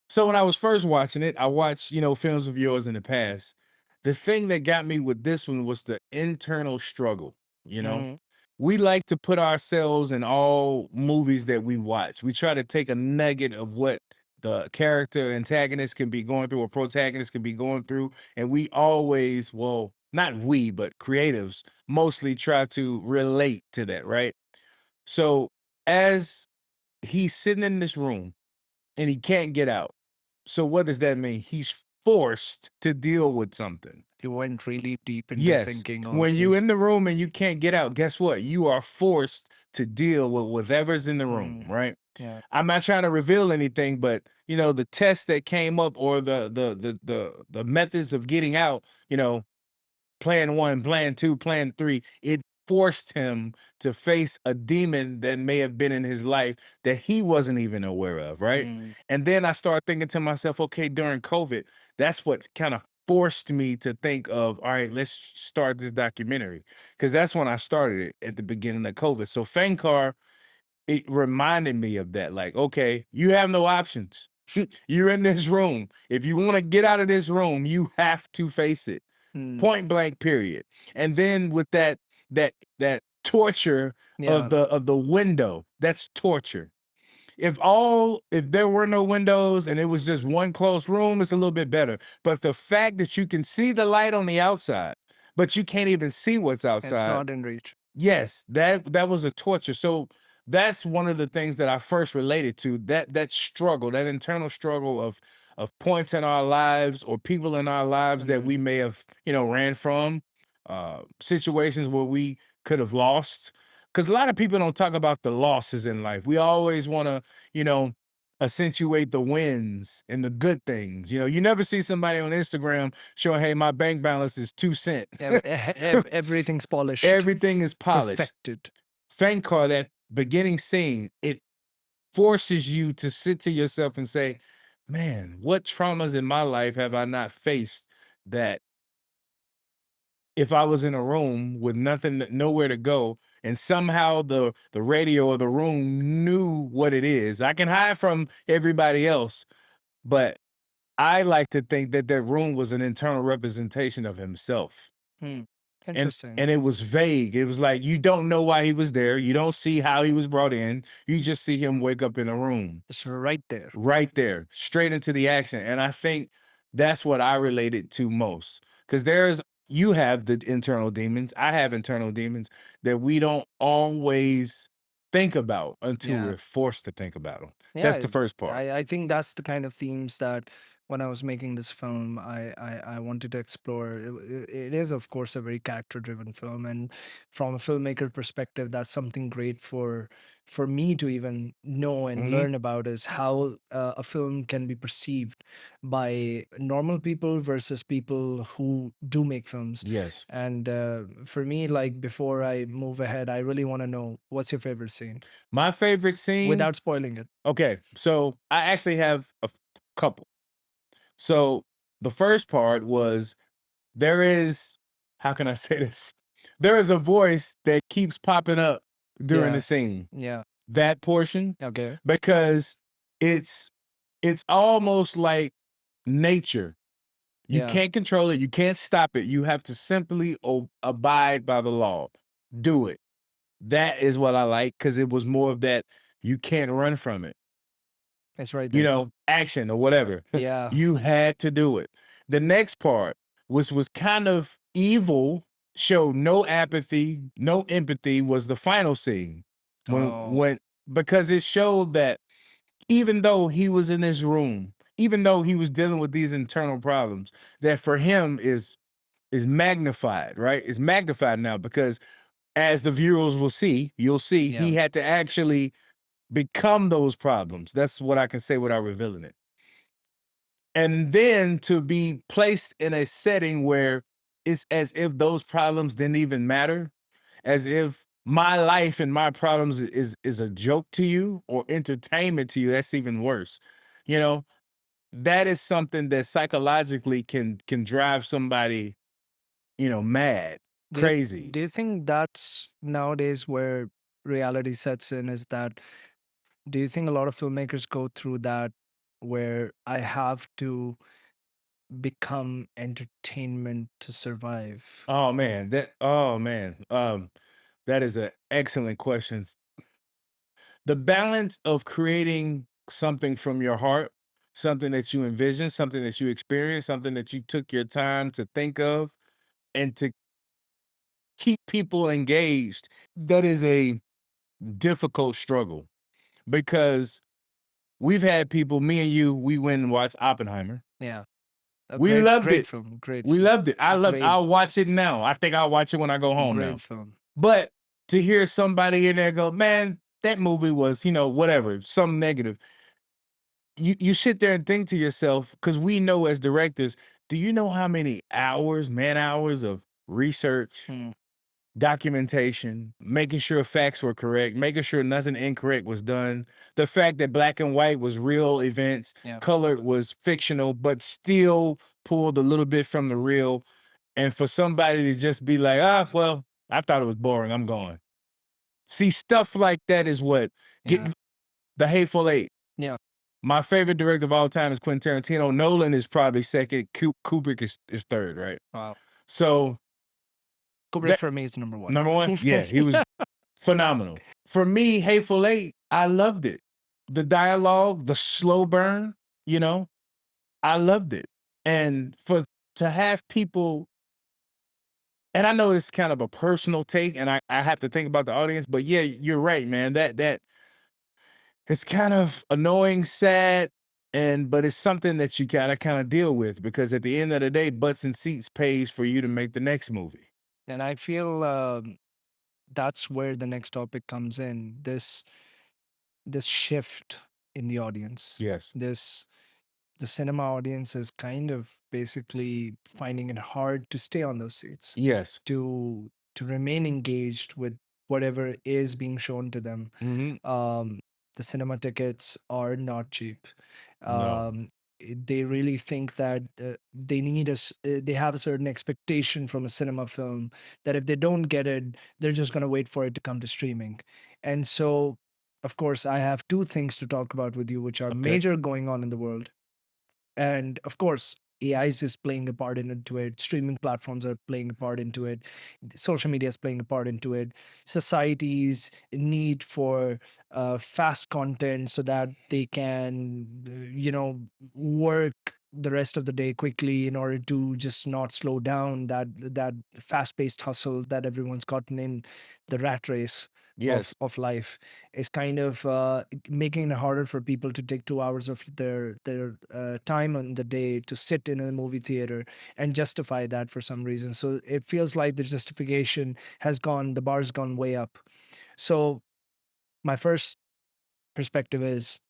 so when I was first watching it, I watched, films of yours in the past. The thing that got me with this one was the internal struggle, you know? Mhm. We like to put ourselves in all movies that we watch. We try to take a nugget of what the character antagonist can be going through or protagonist can be going through, and we always, well, not we, but creatives mostly try to relate to that, right? So as he's sitting in this room and he can't get out. So what does that mean? He's forced to deal with something. You went really deep into Yes. thinking of When you're this. in the room and you can't get out, guess what? You are forced to deal with whatever's in the room, right? Yeah. I'm not trying to reveal anything, but the test that came up or the methods of getting out, plan 1, plan 2, plan 3, it forced him to face a demon that may have been in his life that he wasn't even aware of, right? And then I started thinking to myself, okay, during COVID, that's what kind of forced me to think of, all right, let's start this documentary. Because that's when I started it at the beginning of COVID. So Fankar, it reminded me of that. Like, okay, you have no options. You're in this room. If you want to get out of this room, you have to face it. Point blank, period. And then with that torture Yeah. of the window, that's torture. If there were no windows and it was just one closed room, it's a little bit better. But the fact that you can see the light on the outside, but you can't even see what's It's outside. not in reach. Yes, that was a torture. So that's one of the things that I first related to, that struggle, that internal struggle of points in our lives or people in our lives that we may have, ran from, situations where we could have lost. Because a lot of people don't talk about the losses in life. We always want to, accentuate the wins and the good things. You never see somebody on Instagram showing, hey, my bank balance is 2 cents. Everything's polished. Everything is polished. Perfected. Fankar, that beginning scene, it forces you to sit to yourself and say, man, what traumas in my life have I not faced that if I was in a room with nowhere to go, and somehow the radio or the room knew what it is, I can hide from everybody else, but I like to think that that room was an internal representation of himself. Interesting. And it was vague. It was like, you don't know why he was there. You don't see how he was brought in. You just see him wake up in a room. It's right there. Right there, straight into the action. And I think that's what I related to most. Because you have the internal demons. I have internal demons that we don't always think about until we're forced to think about them. That's the first part. I think that's the kind of themes that when I was making this film, I wanted to explore. It is, of course, a very character-driven film, and from a filmmaker perspective, that's something great for me to even know and learn about, is how a film can be perceived by normal people versus people who do make films. Yes. And for me, like, before I move ahead, I really want to know, what's your favorite scene My favorite scene. without spoiling it? Okay, so I actually have a couple. So the first part was, how can I say this? There is a voice that keeps popping up during the scene. Yeah. That portion, Okay. because it's almost like nature. You Yeah. can't control it. You can't stop it. You have to simply abide by the law. Do it. That is what I like, because it was more of that, you can't run from it. It's right there. Action or whatever. Yeah. You had to do it. The next part, which was kind of evil, showed no apathy, no empathy, was the final scene. Because it showed that even though he was in this room, even though he was dealing with these internal problems, that for him is magnified, right? It's magnified now because as the viewers will see, you'll see Yeah. he had to actually become those problems. That's what I can say without revealing it. And then to be placed in a setting where it's as if those problems didn't even matter, as if my life and my problems is a joke to you or entertainment to you. That's even worse. You know, that is something that psychologically can drive somebody, mad, Do you, crazy. do you think that's nowadays where reality sets in? Is that, do you think a lot of filmmakers go through that, where I have to become entertainment to survive? Oh man, that is an excellent question. The balance of creating something from your heart, something that you envision, something that you experience, something that you took your time to think of, and to keep people engaged, that is a difficult struggle because we've had people, me and you, we went and watched Oppenheimer. Yeah. A We great, loved great it. film. Great We film. loved it. Great, I'll watch it now. I think I'll watch it when I go home great now. film. But to hear somebody in there go, man, that movie was, whatever, something negative. You sit there and think to yourself, because we know as directors, do you know how many hours, man hours of research, Hmm. documentation, making sure facts were correct, making sure nothing incorrect was done, the fact that black and white was real events, Yeah. colored was fictional, but still pulled a little bit from the real. And for somebody to just be like, well, I thought it was boring, I'm going. See, stuff like that is what Yeah. get the Hateful Eight. Yeah. My favorite director of all time is Quentin Tarantino. Nolan is probably second. Kubrick is third, right? Wow. So Kubrick that for me is number one. number one, yeah, he was phenomenal. For me, Hateful Eight, I loved it. The dialogue, the slow burn, I loved it. And to have people, and I know it's kind of a personal take, and I have to think about the audience, but yeah, you're right, man. That it's kind of annoying, sad, but it's something that you gotta kind of deal with because at the end of the day, butts and seats pays for you to make the next movie. And I feel that's where the next topic comes in. This shift in the audience. Yes. This The cinema audience is kind of basically finding it hard to stay on those seats, Yes. to remain engaged with whatever is being shown to them. Hmm. um, the cinema tickets are not cheap. No. They really think that they need they have a certain expectation from a cinema film, that if they don't get it, they're just going to wait for it to come to streaming. And so, of course, I have two things to talk about with you, which are Okay. major going on in the world. And of course, AI is just playing a part into it. Streaming platforms are playing a part into it. Social media is playing a part into it. Society's need for fast content so that they can, work the rest of the day quickly in order to just not slow down. That fast-paced hustle that everyone's gotten in, the rat race Yes. of life, is kind of making it harder for people to take 2 hours of their time on the day to sit in a movie theater and justify that for some reason. So it feels like the justification has gone, the bar's gone way up. So my first perspective is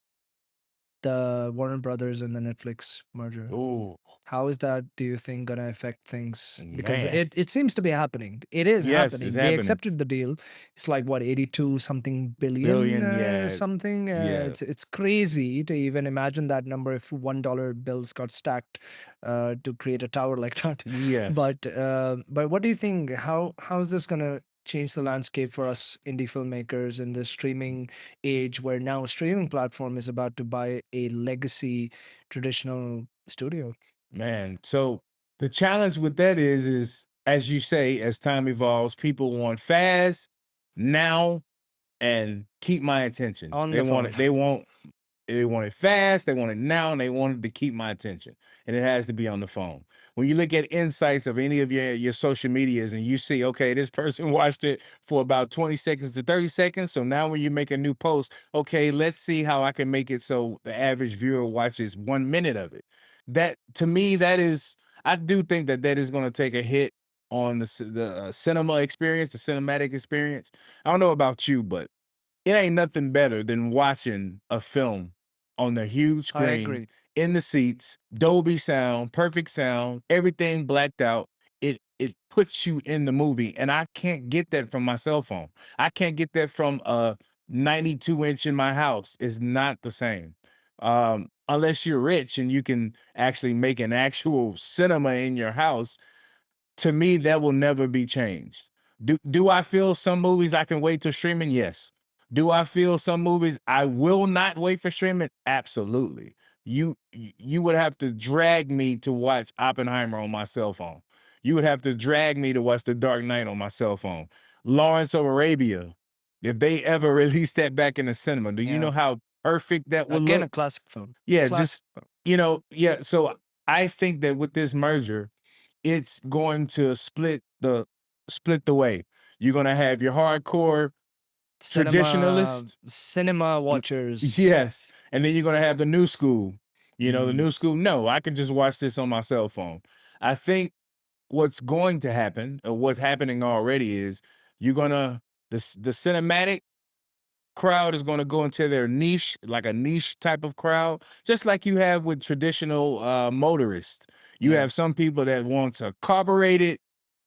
the Warner Brothers and the Netflix merger. Oh How is that, do you think, going to affect things? Because man. it seems to be happening. It is Yes, it's happening. They happening. accepted the deal. It's like what, 82 something billion, Billion, yeah, something. yeah. It's crazy to even imagine that number if $1 bills got stacked to create a tower like that. Yes. But what do you think? How is this going to change the landscape for us indie filmmakers in the streaming age, where now streaming platform is about to buy a legacy traditional studio? Man, so the challenge with that is as you say, as time evolves, people want fast, now, and keep my attention. On They the want phone. it. They want They want it fast, they want it now, and they wanted to keep my attention. And it has to be on the phone. When you look at insights of any of your social medias and you see, okay, this person watched it for about 20 seconds to 30 seconds. So now when you make a new post, okay, let's see how I can make it so the average viewer watches 1 minute of it. That to me, that is, I do think that that is going to take a hit on the cinema experience, the cinematic experience. I don't know about you, but it ain't nothing better than watching a film on the huge I screen, agree. in the seats, Dolby sound, everything blacked out. It puts you in the movie, and I can't get that from my cell phone. I can't get that from a 92-inch in my house. It's not the same. Unless you're rich and you can actually make an actual cinema in your house, to me, that will never be changed. Do I feel some movies I can wait till streaming? Yes. Do I feel some movies I will not wait for streaming? Absolutely. You would have to drag me to watch Oppenheimer on my cell phone. You would have to drag me to watch The Dark Knight on my cell phone. Lawrence of Arabia, if they ever release that back in the cinema, do you know Yeah. how perfect that would Again, look? a classic film. Yeah, Classic just film. yeah. So I think that with this merger, it's going to split the way. You're gonna have your hardcore Cinema l- watchers. yes, and then you're gonna have the new school. The Mm. new school. No, I can just watch this on my cell phone. I think what's going to happen, or what's happening already, is you're gonna the cinematic crowd is going to go into their niche, like a niche type of crowd, just like you have with traditional motorists. You Yeah. have some people that wants a carbureted,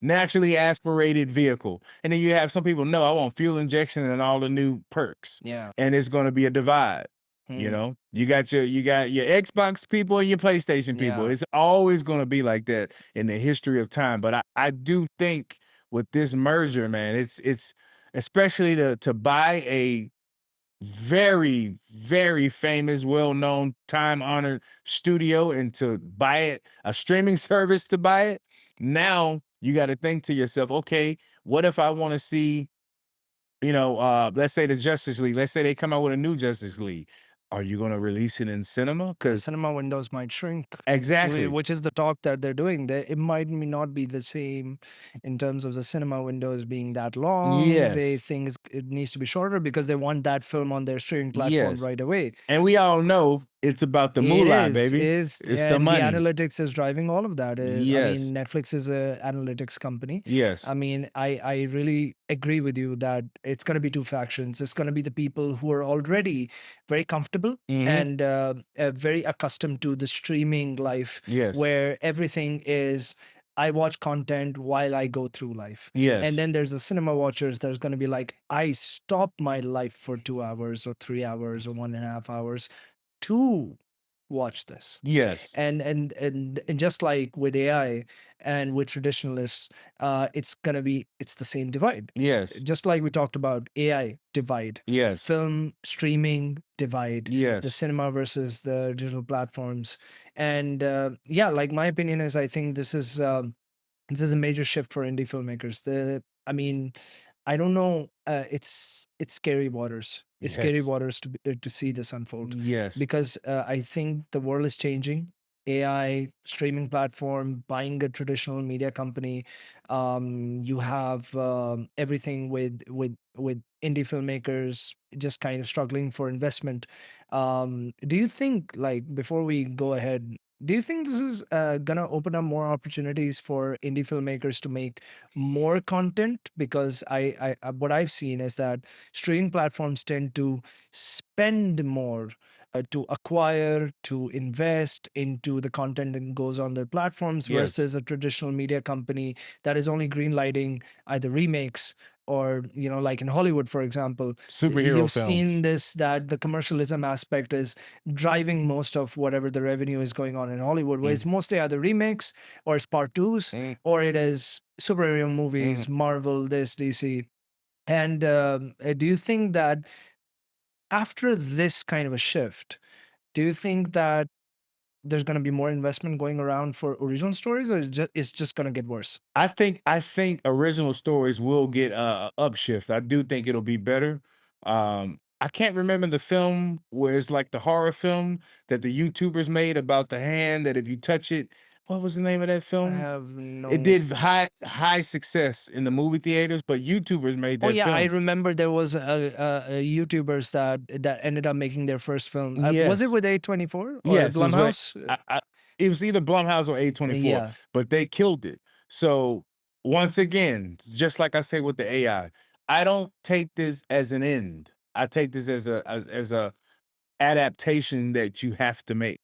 naturally aspirated vehicle, and then you have some people, no, I want fuel injection and all the new perks, Yeah. and it's going to be a divide. Mm. You got your Xbox people and your PlayStation people. Yeah. It's always going to be like that in the history of time. But I do think with this merger, man, it's especially to buy a very, very famous, well-known, time-honored studio, and to buy it, a streaming service to buy it. Now you got to think to yourself, okay, what if I want to see, let's say the Justice League, let's say they come out with a new Justice League. Are you going to release it in cinema? The Because cinema windows might shrink, exactly. which is the talk that they're doing. It might not be the same in terms of the cinema windows being that long. They Yes. think it needs to be shorter because they want that film on their streaming platform Yes. right away. And we all know it's about the It moolah, baby. is, It's the and the money. analytics is driving all of that. I Yes. mean, Netflix is a analytics company. Yes. I mean, I really agree with you that it's going to be two factions. It's going to be the people who are already very comfortable Hmm. and very accustomed to the streaming life, Yes. where everything is. I watch content while I go through life. And Yes. then there's the cinema watchers that's going to be like, I stop my life for 2 hours or 3 hours or 1.5 hours to watch this. Yes. And just like with AI and with traditionalists, it's the same divide. Yes. Just like we talked about AI divide, Yes. film streaming divide, the Yes. cinema versus the digital platforms. And yeah, like my opinion is, I think this is a major shift for indie filmmakers. I mean, I don't know. It's scary waters. It's scary Yes. waters to see this unfold, Yes. because I think the world is changing. AI streaming platform, buying a traditional media company. You have everything with indie filmmakers just kind of struggling for investment. Do you think, like, before we go ahead, do you think this is gonna open up more opportunities for indie filmmakers to make more content? Because what I've seen is that streaming platforms tend to spend more to acquire, to invest into the content that goes on their platforms, Yes. versus a traditional media company that is only greenlighting either remakes or, like in Hollywood, for example. Superhero You've seen films. this, that the commercialism aspect is driving most of whatever the revenue is going on in Hollywood, where Mm, it's mostly either remakes or it's part twos, mm, or it is superhero mhm. movies, Marvel, this, DC. And do you think that after this kind of a shift, do you think that there's going to be more investment going around for original stories, or it's just going to get worse? I think original stories will get a upshift. I do think it'll be better. I can't remember the film where it's like the horror film that the YouTubers made about the hand that if you touch it, what was the name of that I film? have It no. did high success in the movie theaters, but YouTubers made Oh that yeah, I film. remember there was a YouTubers that ended up making their first film. Was it Yes. with A24 or Yes, it was like Blumhouse? it was either Blumhouse or A24, Yeah, but they killed it. So once again, just like I say with the I don't take this as an end. I take this as a adaptation that you have to make,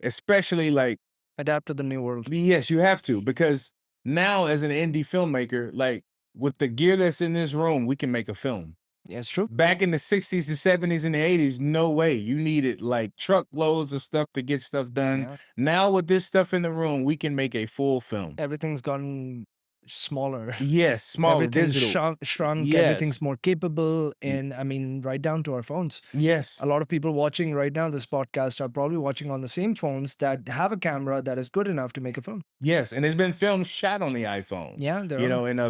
especially like adapt to the new world. yes, you have to because now as an indie filmmaker, like with the gear that's in this room, we can make a film. Yeah, it's true. Back in the 60s, the 70s, and the 80s, no way. You needed like truckloads of stuff to get stuff done. Yeah, Now, with this stuff in the room, we can make a full film. everything's gotten smaller. Yes, smaller, Everything's digital. shrunk. Yes. Everything's more capable, y- and I mean, right down to our phones. Yes. A lot of people watching right now this podcast are probably watching on the same phones that have a camera that is good enough to make a film. Yes. And there's been films shot on the iPhone, Yeah, there are. in There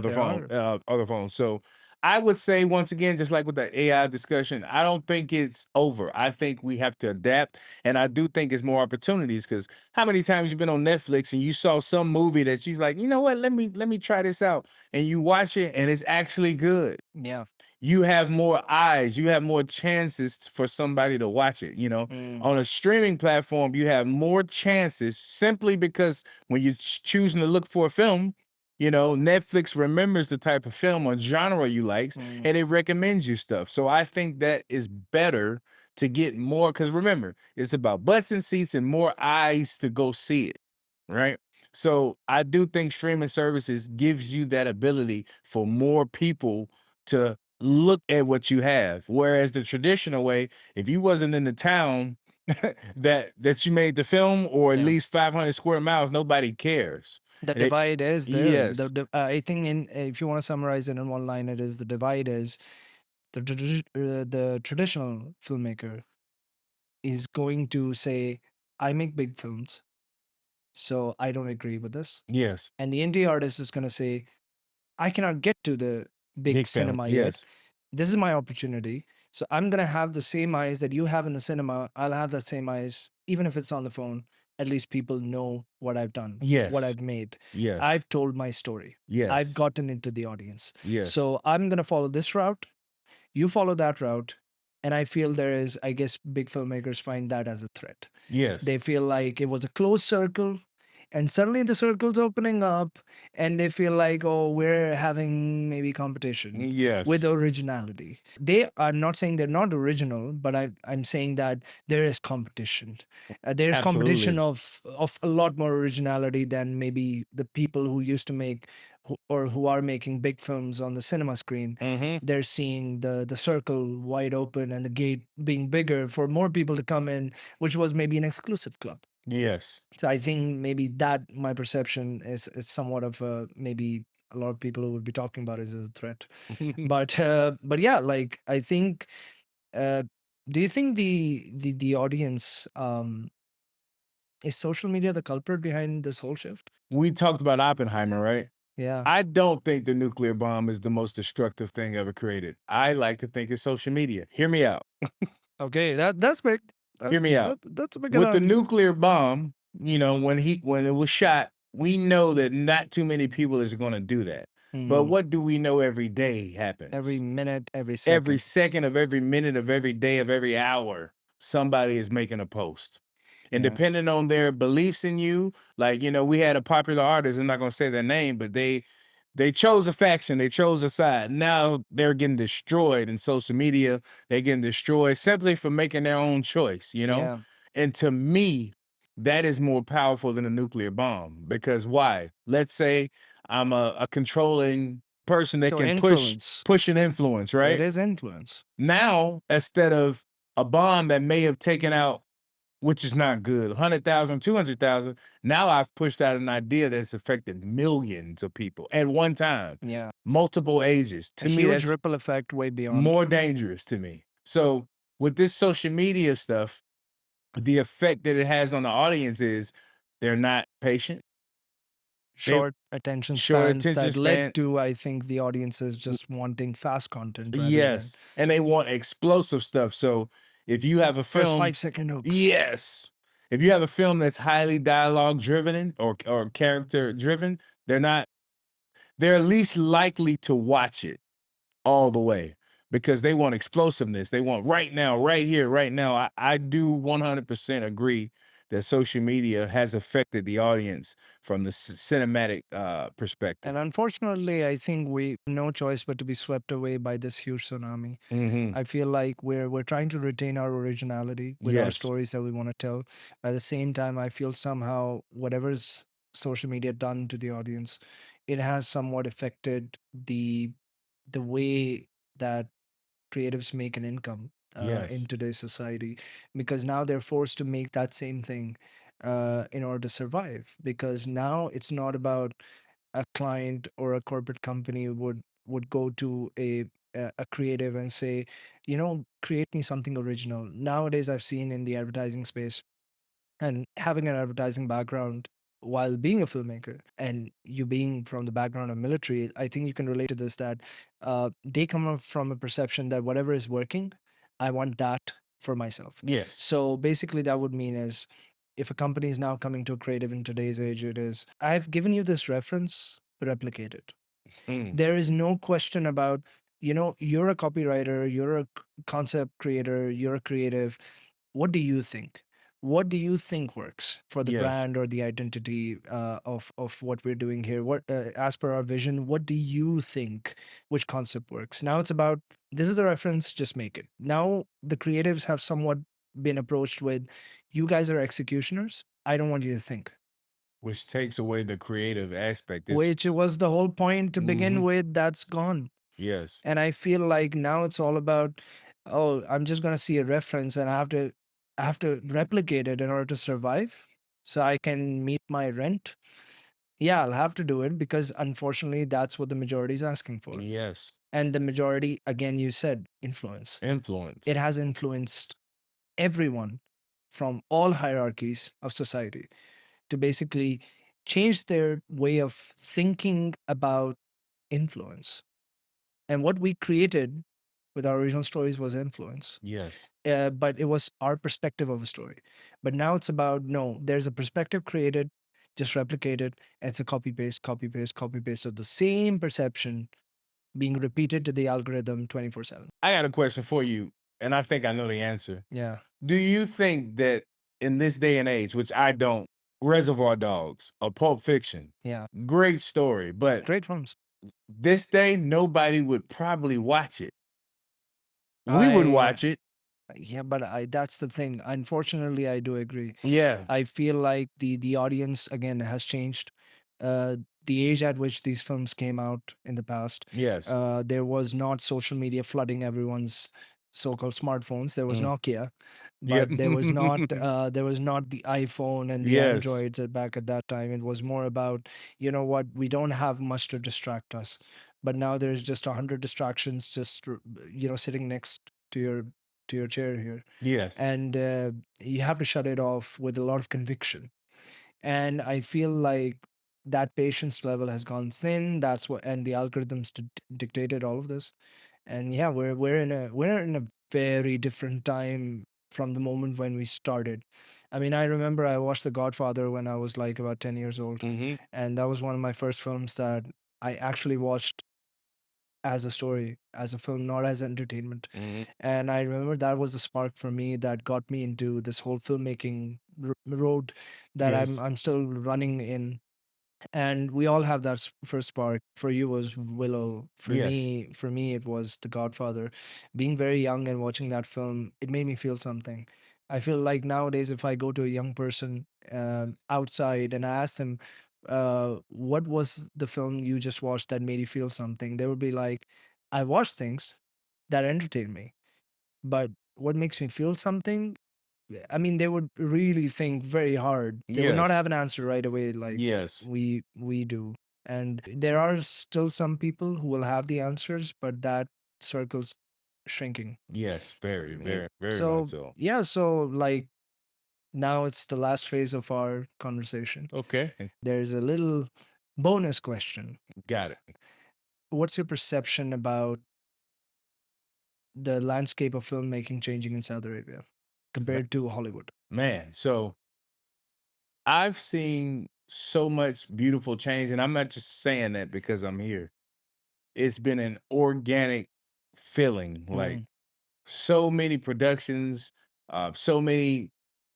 are. other phones. So I would say once again, just like with the AI discussion, I don't think it's over. I think we have to adapt, and I do think it's more opportunities. Because how many times you've been on Netflix and you saw some movie that she's like, you know what? Let me try this out, and you watch it, and it's actually good. Yeah. You have more eyes, you have more chances for somebody to watch it. Mm, On a streaming platform, you have more chances simply because when you're choosing to look for a film, Netflix remembers the type of film or genre you likes mm. and it recommends you stuff. So I think that is better to get more because remember, it's about butts and seats and more eyes to go see it, right? So I do think streaming services gives you that ability for more people to look at what you have. Whereas the traditional way, if you wasn't in the town that you made the film or at Yeah. least 500 square miles, nobody cares. The And it, divide is there. yes, I think in if you want to summarize it in one line, it is the divide is the traditional filmmaker is going to say, I make big films, so I don't agree with this. yes, And the indie artist is going to say, I cannot get to the big big film, cinema yet. yes, This is my opportunity. So I'm going to have the same eyes that you have in the cinema. I'll have that same eyes, even if it's on the phone. At least people know what I've done, what yes, I've made. yes, I've told my story. I've yes, gotten into the audience. yes, So I'm going to follow this route. You follow that route. And I feel there is, I guess, big filmmakers find that as a threat. yes, They feel like it was a closed circle, and suddenly the circle's opening up, and they feel like, oh, we're having maybe competition with yes, originality. I'm not saying they're not original, but I'm saying that there is competition. There's competition absolutely. of a lot more originality than maybe the people who used to make or who are making big films on the cinema screen. Hmm. They're seeing the circle wide open and the gate being bigger for more people to come in, which was maybe an exclusive club. Yes. So I think maybe that my perception is somewhat of a maybe a lot of people who would be talking about it as a threat. But yeah, like I think uh do you think the audience is social media the culprit behind this whole shift? We talked about Oppenheimer, right? Yeah. I don't think the nuclear bomb is the most destructive thing ever created. I like to think it's social media. Hear me out. Okay, that's big. Hear me out. That's a big With the announcement. nuclear bomb, when it was shot, we know that not too many people is going to do that. But Mm. what do we know every day Every happens? minute, every Every second. second of every minute of every day of every hour, somebody is making a post. And Yeah. depending on their beliefs in you, like, we had a popular artist, I'm not going to say their name, but they chose a faction, they chose a side. Now they're getting destroyed in social media. They're getting destroyed simply for making their own choice. Yeah. And to me, that is more powerful than a nuclear bomb. Because why? Let's say I'm a controlling person that So can push influence. push an influence, It right? is influence. Now, instead of a bomb that may have taken out, which is not good, 100,000, 200,000. Now I've pushed out an idea that's affected millions of people at one time, Yeah. multiple ages. A To me, huge that's ripple effect way beyond. more dangerous to me. So with this social media stuff, the effect that it has on the audience is they're not patient. They short attention short spans attention that led span. to, I think, the audiences just wanting fast content rather than Yes, and they want explosive stuff. So if you have a first film, 5 second hooks. yes, if you have a film that's highly dialogue driven or character driven, they're not. They're least likely to watch it all the way because they want explosiveness. They want right now, right here, right now. I do 100% agree that social media has affected the audience from the cinematic perspective. And unfortunately, I think we no choice but to be swept away by this huge tsunami. Hmm. I feel like we're trying to retain our originality with our Yes. stories that we want to tell. At the same time, I feel somehow whatever's social media done to the audience, it has somewhat affected the way that creatives make an income in Yes. today's society, because now they're forced to make that same thing in order to survive, because now it's not about a client or a corporate company would go to a creative and say, create me something original. Nowadays, I've seen in the advertising space, and having an advertising background while being a filmmaker, and you being from the background of military, I think you can relate to this, that they come up from a perception that whatever is working, I want that for myself. Yes. So basically that would mean is, if a company is now coming to a creative in today's age, it is, I've given you this reference, replicate it. Mm. There is no question about, you're a copywriter, you're a concept creator, you're a creative. What do you think? What do you think works for the Yes. brand or the identity of what we're doing here? What, as per our vision, what do you think? Which concept works? Now it's about, this is the reference, just make it. Now the creatives have somewhat been approached with, you guys are executioners. I don't want you to think. Which takes away the creative aspect. It's Which was the whole point to begin Mhm. with. That's gone. Yes. And I feel like now it's all about, oh, I'm just gonna see a reference and I have to replicate it in order to survive so I can meet my rent. Yeah, I'll have to do it because unfortunately that's what the majority is asking for. Yes. And the majority, again, you said influence. Influence. It has influenced everyone from all hierarchies of society to basically change their way of thinking about influence. And what we created with our original stories was influence. Yes. But it was our perspective of a story. But now it's about, no, there's a perspective created, just replicate it. And it's a copy paste, copy paste, copy paste of the same perception being repeated to the algorithm 24/7. I got a question for you, and I think I know the answer. Yeah. Do you think that in this day and age, which I don't, Reservoir Dogs or Pulp Fiction, Yeah. great story, but Great films. this day nobody would probably watch it. We would I watch it. Yeah, but that's the thing. Unfortunately, I do agree. Yeah. I feel like the audience again has changed. Uh, the age at which these films came out in the past, Yes. there was not social media flooding everyone's so-called smartphones. There was Mm. Nokia, Yep. but there was not the iPhone and the Yes. Androids back at that time. It was more about, you know what, we don't have much to distract us, but now there's just 100 distractions just sitting next to your chair here, Yes. and you have to shut it off with a lot of conviction. And I feel like that patience level has gone thin. That's what, and the algorithms dictated all of this. And yeah, we're in a very different time from the moment when we started. I mean, I remember I watched The Godfather when I was like about 10 years old, Hmm. and that was one of my first films that I actually watched as a story, as a film, not as entertainment. Hmm. And I remember that was the spark for me that got me into this whole filmmaking road that I'm Yes. I'm still running in. And we all have that first spark. For you was Willow. For Yes. me, for me it was The Godfather. Being very young and watching that film, it made me feel something. I feel like nowadays, if I go to a young person outside and I ask them, what was the film you just watched that made you feel something, they would be like, I watched things that entertained me, but what makes me feel something, I mean, they would really think very hard. They would not Yes. have an answer right away like Yes. we do. And there are still some people who will have the answers, but that circle's shrinking. Yes. Very, very, very much So so. yeah, so like now it's the last phase of our conversation. Okay. There's a little Bonus question. Got it. What's your perception about the landscape of filmmaking changing in Saudi Arabia Ma- compared to Hollywood? Man, so I've seen so much beautiful change, and I'm not just saying that because I'm here. It's been an organic feeling, like Mm, so many productions, so many,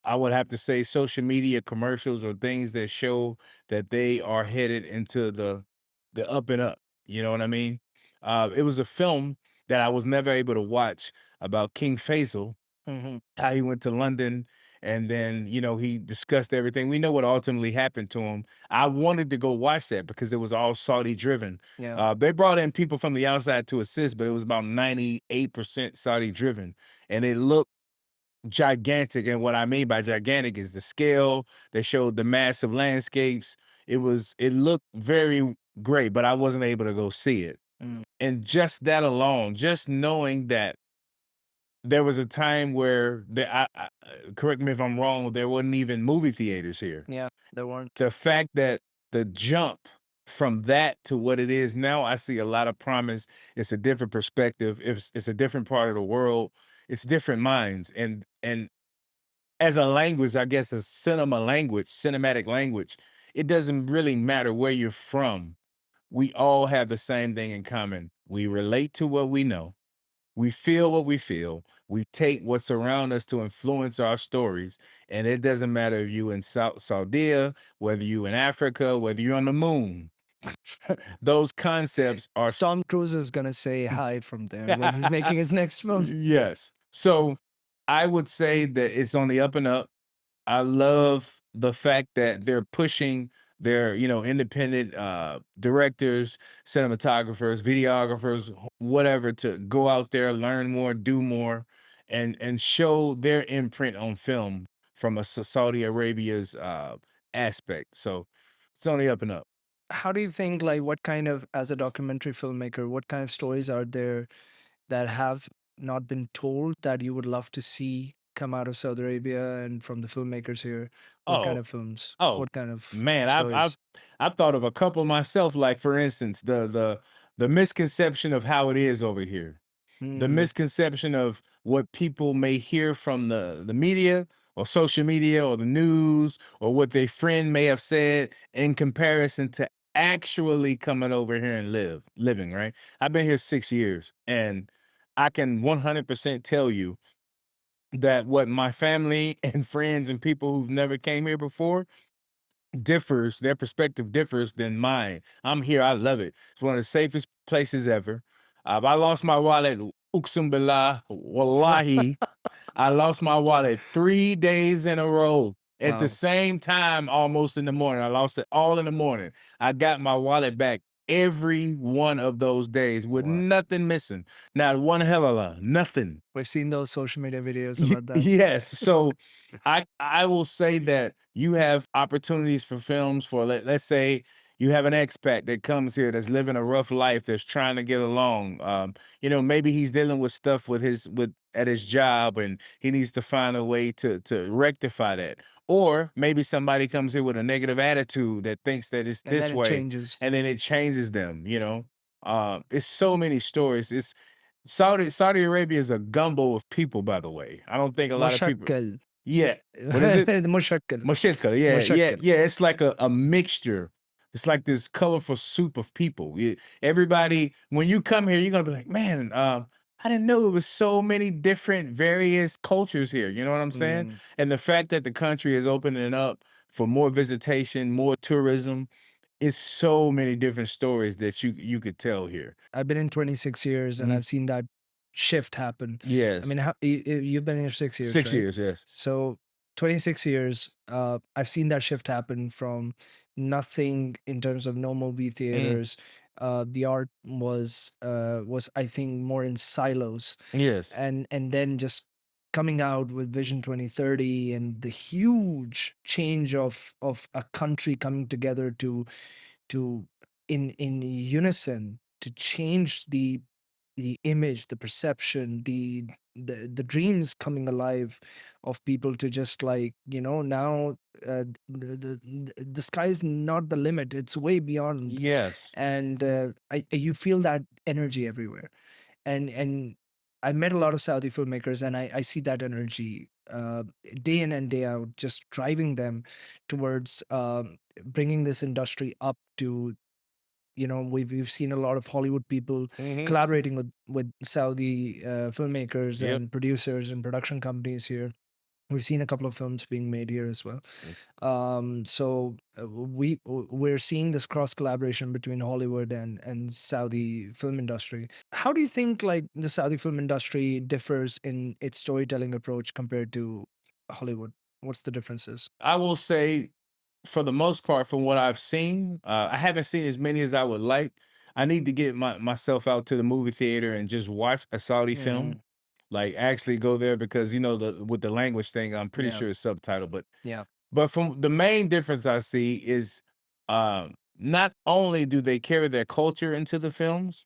I would have to say, social media commercials or things that show that they are headed into the up and up. You know what I mean? It was a film that I was never able to watch about King Faisal, mhm. how he went to London and then, he discussed everything. We know what ultimately happened to him. I wanted to go watch that because it was all Saudi driven. Yeah. They brought in people from the outside to assist, but it was about 98% Saudi driven. And it looked gigantic. And what I mean by gigantic is the scale. They showed the massive landscapes. It looked very great, but I wasn't able to go see it. Mm, And just that alone, just knowing that there was a time where correct me if I'm wrong, there wasn't even movie theaters here. yeah, there weren't. The fact that the jump from that to what it is now, I see a lot of promise. It's a different perspective. It's a different part of the world. It's different minds. And as a language, I guess a cinematic language, it doesn't really matter where you're from. We all have the same thing in common. We relate to what we know, we feel what we feel. We take what's around us to influence our stories. And it doesn't matter if you in Saudi, whether you in Africa, whether you're on the moon. Those concepts are Tom Cruise is gonna say hi from there when he's making his next film. yes. So I would say that it's on the up and up. I love the fact that they're pushing their, independent directors, cinematographers, videographers, whatever, to go out there, learn more, do more, and show their imprint on film from Saudi Arabia's aspect. So it's on the up and up. How do you think, like, what kind of, as a documentary filmmaker, what kind of stories are there that have not been told that you would love to see come out of Saudi Arabia and from the filmmakers here? What kind Oh, of films? Oh, What kind of man, stories? I've thought of a couple myself, like for instance, the misconception of how it is over here. The Mm. misconception of what people may hear from the media or social media or the news or what their friend may have said in comparison to actually coming over here and living, right? I've been here 6 years and I can 100% tell you that what my family and friends and people who've never came here before their perspective differs than mine. I'm here, I love it. It's one of the safest places ever. I lost my wallet, uksum billah, wallahi, I lost my wallet 3 days in a row at the Wow. same time, almost in the morning. I lost it all in the morning. I got my wallet back every one of those days with Wow. nothing missing. Not one halala, nothing. We've seen those social media videos about that. Yes. So I will say that you have opportunities for films for let's say you have an expat that comes here that's living a rough life that's trying to get along. Maybe he's dealing with stuff with at his job and he needs to find a way to rectify that. Or maybe somebody comes here with a negative attitude that thinks that it's And then this it way changes. and then it changes them. It's so many stories. It's Saudi Arabia is a gumbo of people, by the way. I don't think a lot of people. Mushakkal. Yeah. What is it? Mushakkal. Moshilka. Yeah, yeah, Mushakkal. yeah. It's like a mixture. It's like this colorful soup of people. Everybody, when you come here, you're gonna be like, man, I didn't know there was so many different various cultures here. You know what I'm saying? Mm. And the fact that the country is opening up for more visitation, more tourism, it's so many different stories that you could tell here. I've been in 26 years and Mhm. I've seen that shift happen. I Yes. mean, you've been here 6 years, 6 right? years, yes. So 26 years, I've seen that shift happen from nothing in terms of no movie Mm, theaters. The art was I think more in silos, yes. and then just coming out with Vision 2030 and the huge change of a country coming together to in unison to change the image, the perception, the dreams coming alive of people to just like, now the sky is not the limit, it's way beyond. Yes. And you feel that energy everywhere. And I've met a lot of Saudi filmmakers, and I see that energy day in and day out, just driving them towards bringing this industry up to, we've seen a lot of Hollywood people Hmm. collaborating with Saudi filmmakers Yep. and producers and production companies here. We've seen a couple of films being made here as well. We're seeing this cross collaboration between Hollywood and Saudi film industry. How do you think like the Saudi film industry differs in its storytelling approach compared to Hollywood? What's the differences? I will say, for the most part, from what I've seen, I haven't seen as many as I would like. I need to get myself out to the movie theater and just watch a Saudi Hmm. film, like actually go there, because with the language thing, I'm pretty Yeah, sure it's subtitled. yeah. But from the main difference I see is, not only do they carry their culture into the films,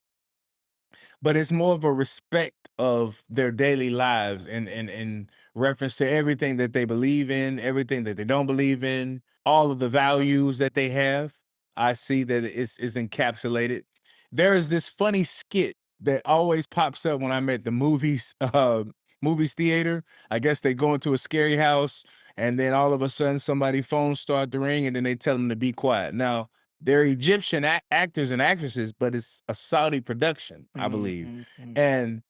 but it's more of a respect of their daily lives, and reference to everything that they believe in, everything that they don't believe in, all of the values that they have. I see that is encapsulated. There is this funny skit that always pops up when I'm at the movies theater. I guess they go into a scary house, and then all of a sudden somebody's phone start to ring, and then they tell them to be quiet. Now, they're Egyptian actors and actresses, but it's a Saudi production, I believe. Mm-hmm. And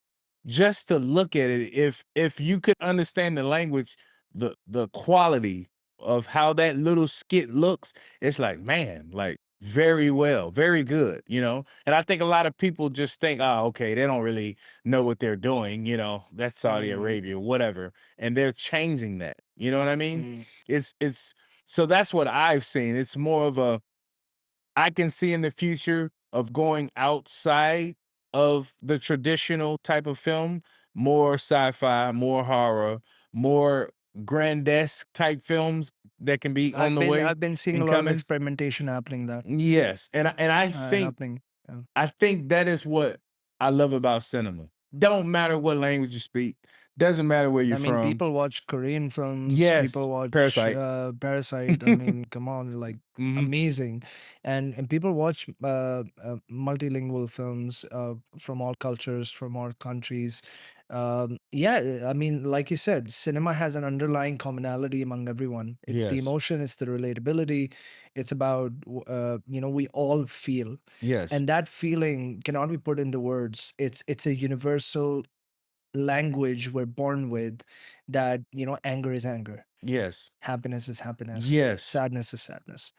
just to look at it, if you could understand the language, the quality of how that little skit looks, it's like, man, like very well, very good, you know. And I think a lot of people just think, oh, okay, they don't really know what they're doing, you know, that's Saudi Arabia, whatever. And they're changing that. You know what I mean? Mm-hmm. It's so that's what I've seen. It's more of a, I can see in the future of going outside of the traditional type of film, more sci-fi, more horror, more grandesque type films that can be on I've the been way I've been seeing a and lot of coming. experimentation happening that Yes, happening. Yeah. I think that is what I love about cinema. Don't matter what language you speak, doesn't matter where you're I mean, from. people watch Korean films, people Yes, watch Parasite. Parasite. I mean, come on, like Mhm. amazing, and people watch multilingual films from all cultures, from all countries. Yeah, I mean, like you said, cinema has an underlying commonality among everyone. It's the Yes. emotion, it's the relatability, it's about we all feel, Yes. and that feeling cannot be put into words. It's a universal language we're born with, that anger is anger, Yes. happiness is happiness, Yes. sadness is sadness.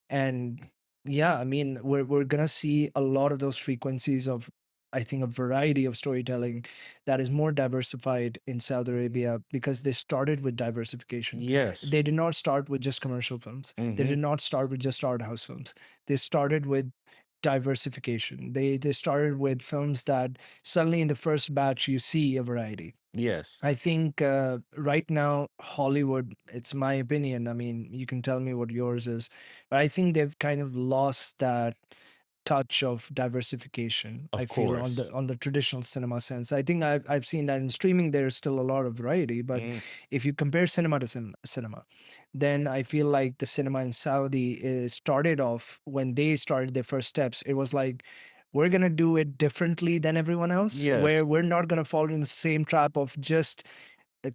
And yeah, I mean, we're gonna see a lot of those frequencies of, I think, a variety of storytelling that is more diversified in Saudi Arabia, because they started with diversification. Yes. They did not start with just commercial films, they Mhm. did not start with just art house films. They started with diversification. They started with films that suddenly in the first batch you see a variety. Yes. I think right now, Hollywood, it's my opinion. I mean, you can tell me what yours is, but I think they've kind of lost that touch of diversification. I Of feel on course. the traditional cinema sense. I think I've seen that in streaming. There's still a lot of variety, but Mm. if you compare cinema to cinema, then I feel like the cinema in Saudi started off when they started their first steps. It was like, we're gonna do it differently than everyone else, Yes. where we're not gonna fall in the same trap of just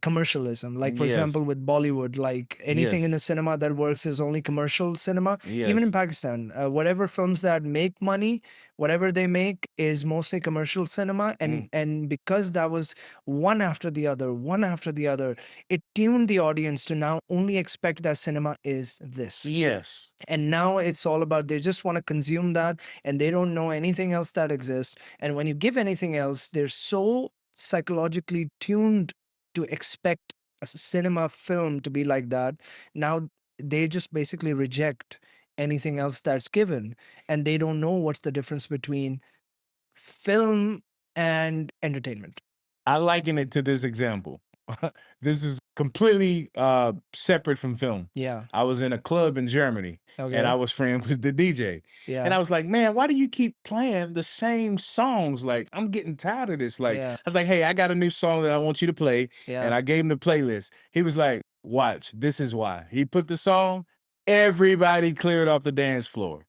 commercialism. Like for example, Yes. with Bollywood, like anything in Yes. the cinema that works is only commercial cinema. Even in Yes. Pakistan, whatever films that make money, whatever they make is mostly commercial cinema. and Mm. and because that was one after the other, one after the other, it tuned the audience to now only expect that cinema is this. Yes. And now it's all about, they just want to consume that, and they don't know anything else that exists. And when you give anything else, they're so psychologically tuned to expect a cinema film to be like that. Now they just basically reject anything else that's given, and they don't know what's the difference between film and entertainment. I liken it to this example. This is completely separate from film. Yeah. I was in a club in Germany and I Okay. was friends with the DJ. And Yeah. I was like, man, why do you keep playing the same songs? Like, I'm getting tired of this. Like, Yeah. I was like, hey, I got a new song that I want you to play. And Yeah. I gave him the playlist. He was like, watch, this is why. He put the song, everybody cleared off the dance floor.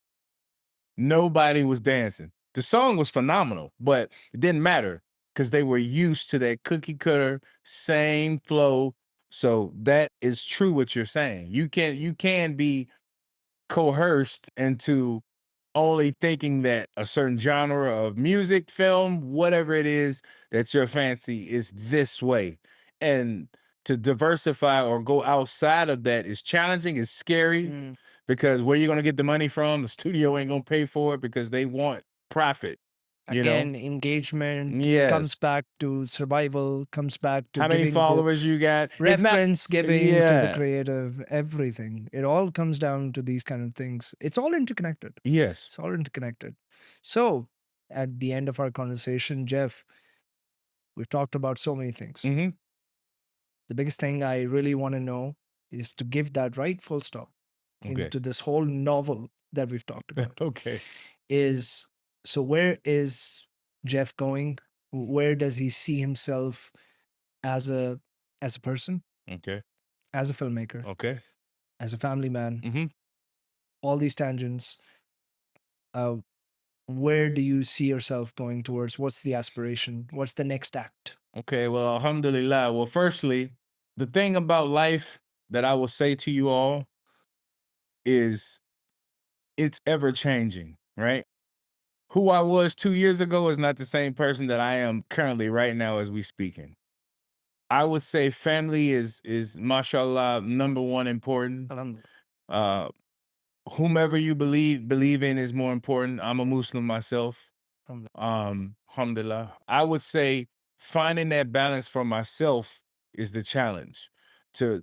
Nobody was dancing. The song was phenomenal, but it didn't matter because they were used to that cookie cutter, same flow. So that is true what you're saying. You can be coerced into only thinking that a certain genre of music, film, whatever it is that's your fancy is this way. And to diversify or go outside of that is challenging, is scary Mm. because where you going to get the money from? The studio ain't going to pay for it because they want profit, you know? Again, engagement comes Yes. back to survival, comes back to How many giving the followers you got? It's not, reference giving to the yeah. creative, everything. It all comes down to these kind of things. It's all interconnected. Yes. It's all interconnected. So, at the end of our conversation, Jeff, we've talked about so many things. Hmm. The biggest thing I really want to know is to give that right full stop Okay. into this whole novel that we've talked about. Okay. Is so where is Jeff going? Where does he see himself as a person, Okay. as a filmmaker, Okay. as a family man? Hmm. All these tangents. Uh, where do you see yourself going towards? What's the aspiration? What's the next act? Okay, well, alhamdulillah. Well, firstly, the thing about life that I will say to you all is it's ever changing, right? Who I was 2 years ago is not the same person that I am currently right now as we speaking. I would say family is mashallah number one important. Alhamdulillah. Uh whomever you believe in is more important. I'm a Muslim myself. Alhamdulillah. I would say finding that balance for myself is the challenge. To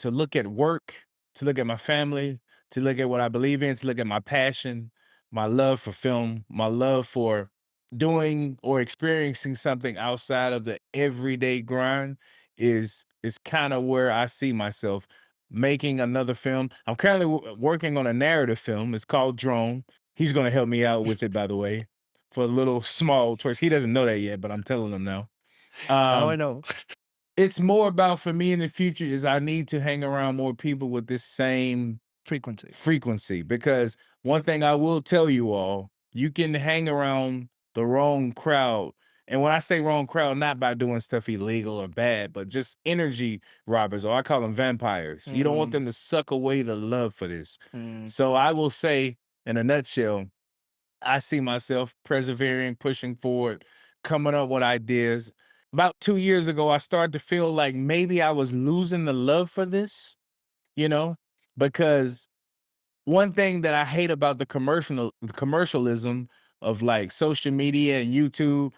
look at work, to look at my family, to look at what I believe in, to look at my passion, my love for film, my love for doing or experiencing something outside of the everyday grind is kind of where I see myself making another film. I'm currently working on a narrative film. It's called Drone. He's going to help me out with it, by the way, for a little small twist. He doesn't know that yet, but I'm telling him now. Now I know. It's more about for me in the future is I need to hang around more people with this same frequency because one thing I will tell you all, you can hang around the wrong crowd. And when I say wrong crowd, not by doing stuff illegal or bad, but just energy robbers, or I call them vampires. You don't want them to suck away the love for this. So I will say, in a nutshell, I see myself persevering, pushing forward, coming up with ideas. About 2 years ago, I started to feel like maybe I was losing the love for this, you know, because one thing that I hate about the commercialism of like social media and YouTube,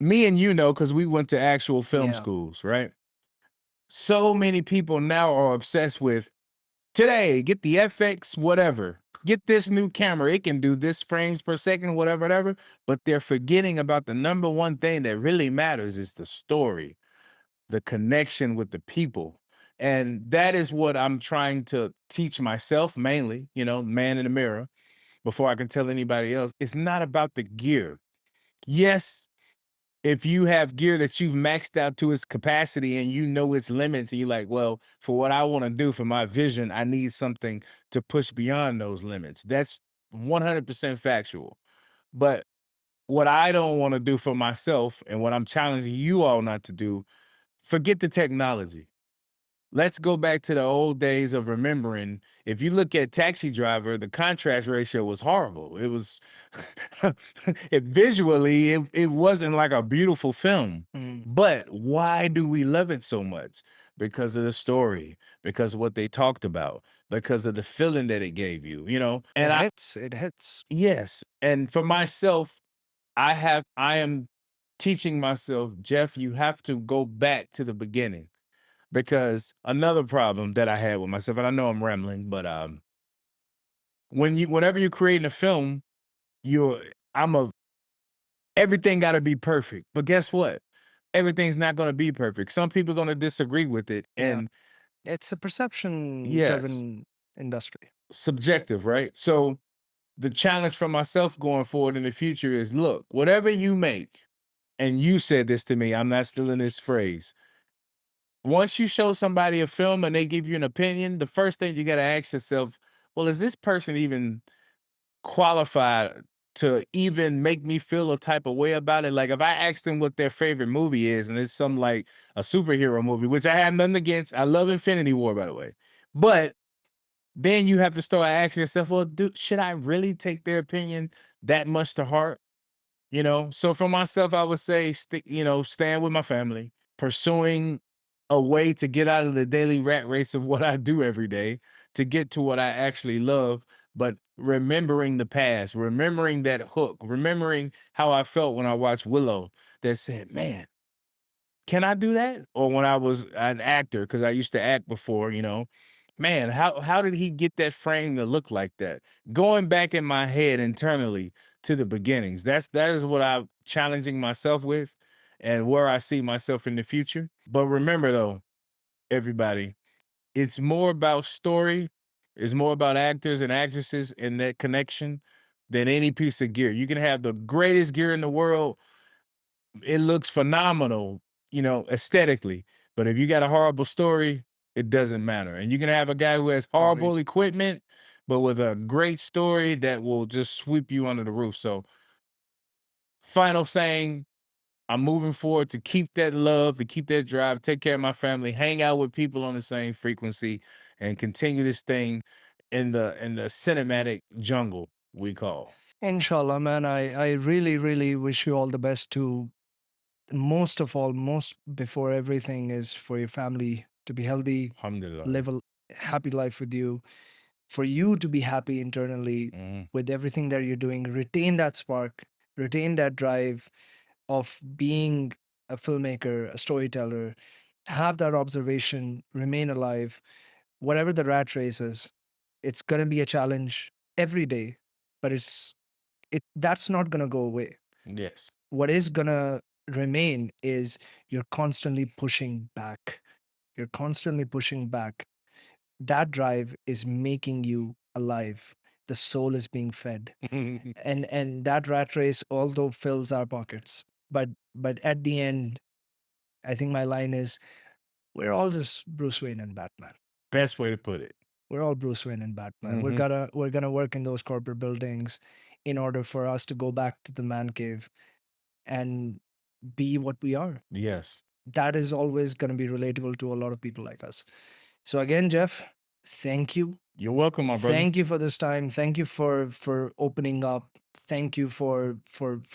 me and you know, because we went to actual film Yeah. schools, right? So many people now are obsessed with today, get the FX, whatever. Get this new camera. It can do this frames per second, whatever, whatever. But they're forgetting about the number one thing that really matters is the story, the connection with the people. And that is what I'm trying to teach myself mainly, you know, man in the mirror, before I can tell anybody else. It's not about the gear. Yes, if you have gear that you've maxed out to its capacity and you know its limits, and you're like, well, for what I want to do for my vision, I need something to push beyond those limits. That's 100% factual. But what I don't want to do for myself and what I'm challenging you all not to do, forget the technology. Let's go back to the old days of remembering. If you look at Taxi Driver, the contrast ratio was horrible. It was it wasn't like a beautiful film. But why do we love it so much? Because of the story, because of what they talked about, because of the feeling that it gave you, you know? And It hits. yes. And for myself, I am teaching myself, Jeff, you have to go back to the beginning. Because another problem that I had with myself, and I know I'm rambling, but whenever you're creating a film, you're I'm a everything gotta be perfect. But guess what? everything's not going to be perfect. Some people are going to disagree with it. Yeah. And It's a perception yes, driven industry. subjective, right? So the challenge for myself going forward in the future is look, whatever you make, and you said this to me, I'm not stealing this phrase. Once you show somebody a film and they give you an opinion, the first thing you got to ask yourself, well, is this person even qualified to even make me feel a type of way about it? Like if I ask them what their favorite movie is and it's some like a superhero movie, which I have nothing against. I love Infinity War, by the way. But then you have to start asking yourself, well, dude, should I really take their opinion that much to heart? You know, so for myself, I would say, stick, stand with my family, pursuing a way to get out of the daily rat race of what I do every day to get to what I actually love, but remembering the past, remembering that hook, remembering how I felt when I watched Willow that said, man, can I do that? Or when I was an actor, because I used to act before, man, how did he get that frame to look like that? Going back in my head internally to the beginnings. That is what I'm challenging myself with and where I see myself in the future. But remember though, everybody, it's more about story, it's more about actors and actresses and that connection than any piece of gear. You can have the greatest gear in the world, it looks phenomenal, aesthetically. But if you got a horrible story, it doesn't matter. And you can have a guy who has horrible equipment, but with a great story that will just sweep you under the roof. So, final saying, I'm moving forward to keep that love, to keep that drive, take care of my family, hang out with people on the same frequency, and continue this thing in the cinematic jungle we call. Inshallah, man. I really, really wish you all the best to most of all, most before everything is for your family to be healthy, Alhamdulillah. live a happy life with you, for you to be happy internally Mhm. with everything that you're doing, retain that spark, retain that drive of being a filmmaker, a storyteller, have that observation, remain alive, whatever the rat race is, it's gonna be a challenge every day, but that's not gonna go away. Yes. What is gonna remain is you're constantly pushing back. You're constantly pushing back. That drive is making you alive. The soul is being fed. And that rat race although fills our pockets. But at the end, I think my line is we're all just Bruce Wayne and Batman. Best way to put it. We're all Bruce Wayne and Batman. We're Mhm. gonna work in those corporate buildings in order for us to go back to the man cave and be what we are. Yes. That is always going to be relatable to a lot of people like us. So again, Jeff, thank you. You're welcome, my brother. Thank you for this time. Thank you for opening up. Thank you for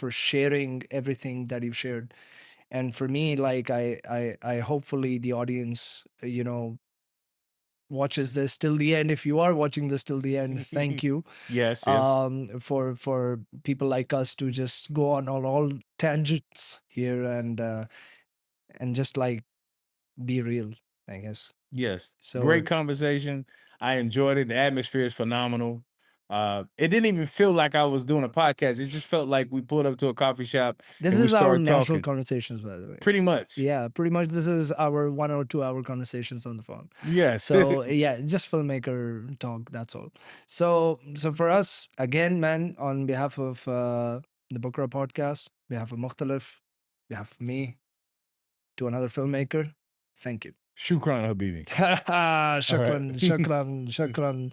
sharing everything that you've shared. And for me, like I hopefully the audience, watches this till the end. If you are watching this till the end, thank you. Yes, For people like us to just go on all tangents here and just like be real, I guess. yes. So Great conversation. I enjoyed it. The atmosphere is phenomenal. It didn't even feel like I was doing a podcast. It just felt like we pulled up to a coffee shop this and we is our started natural talking. conversations, by the way. Pretty much. Yeah, pretty much this is our 1 or 2 hour conversations on the phone. Yes. So yeah, just filmmaker talk, that's all. So for us, again, man, on behalf of the Bukra podcast, behalf of Mukhtalif, behalf of me, to another filmmaker, thank you. Shukran, Habibi. Shukran, shukran, shukran.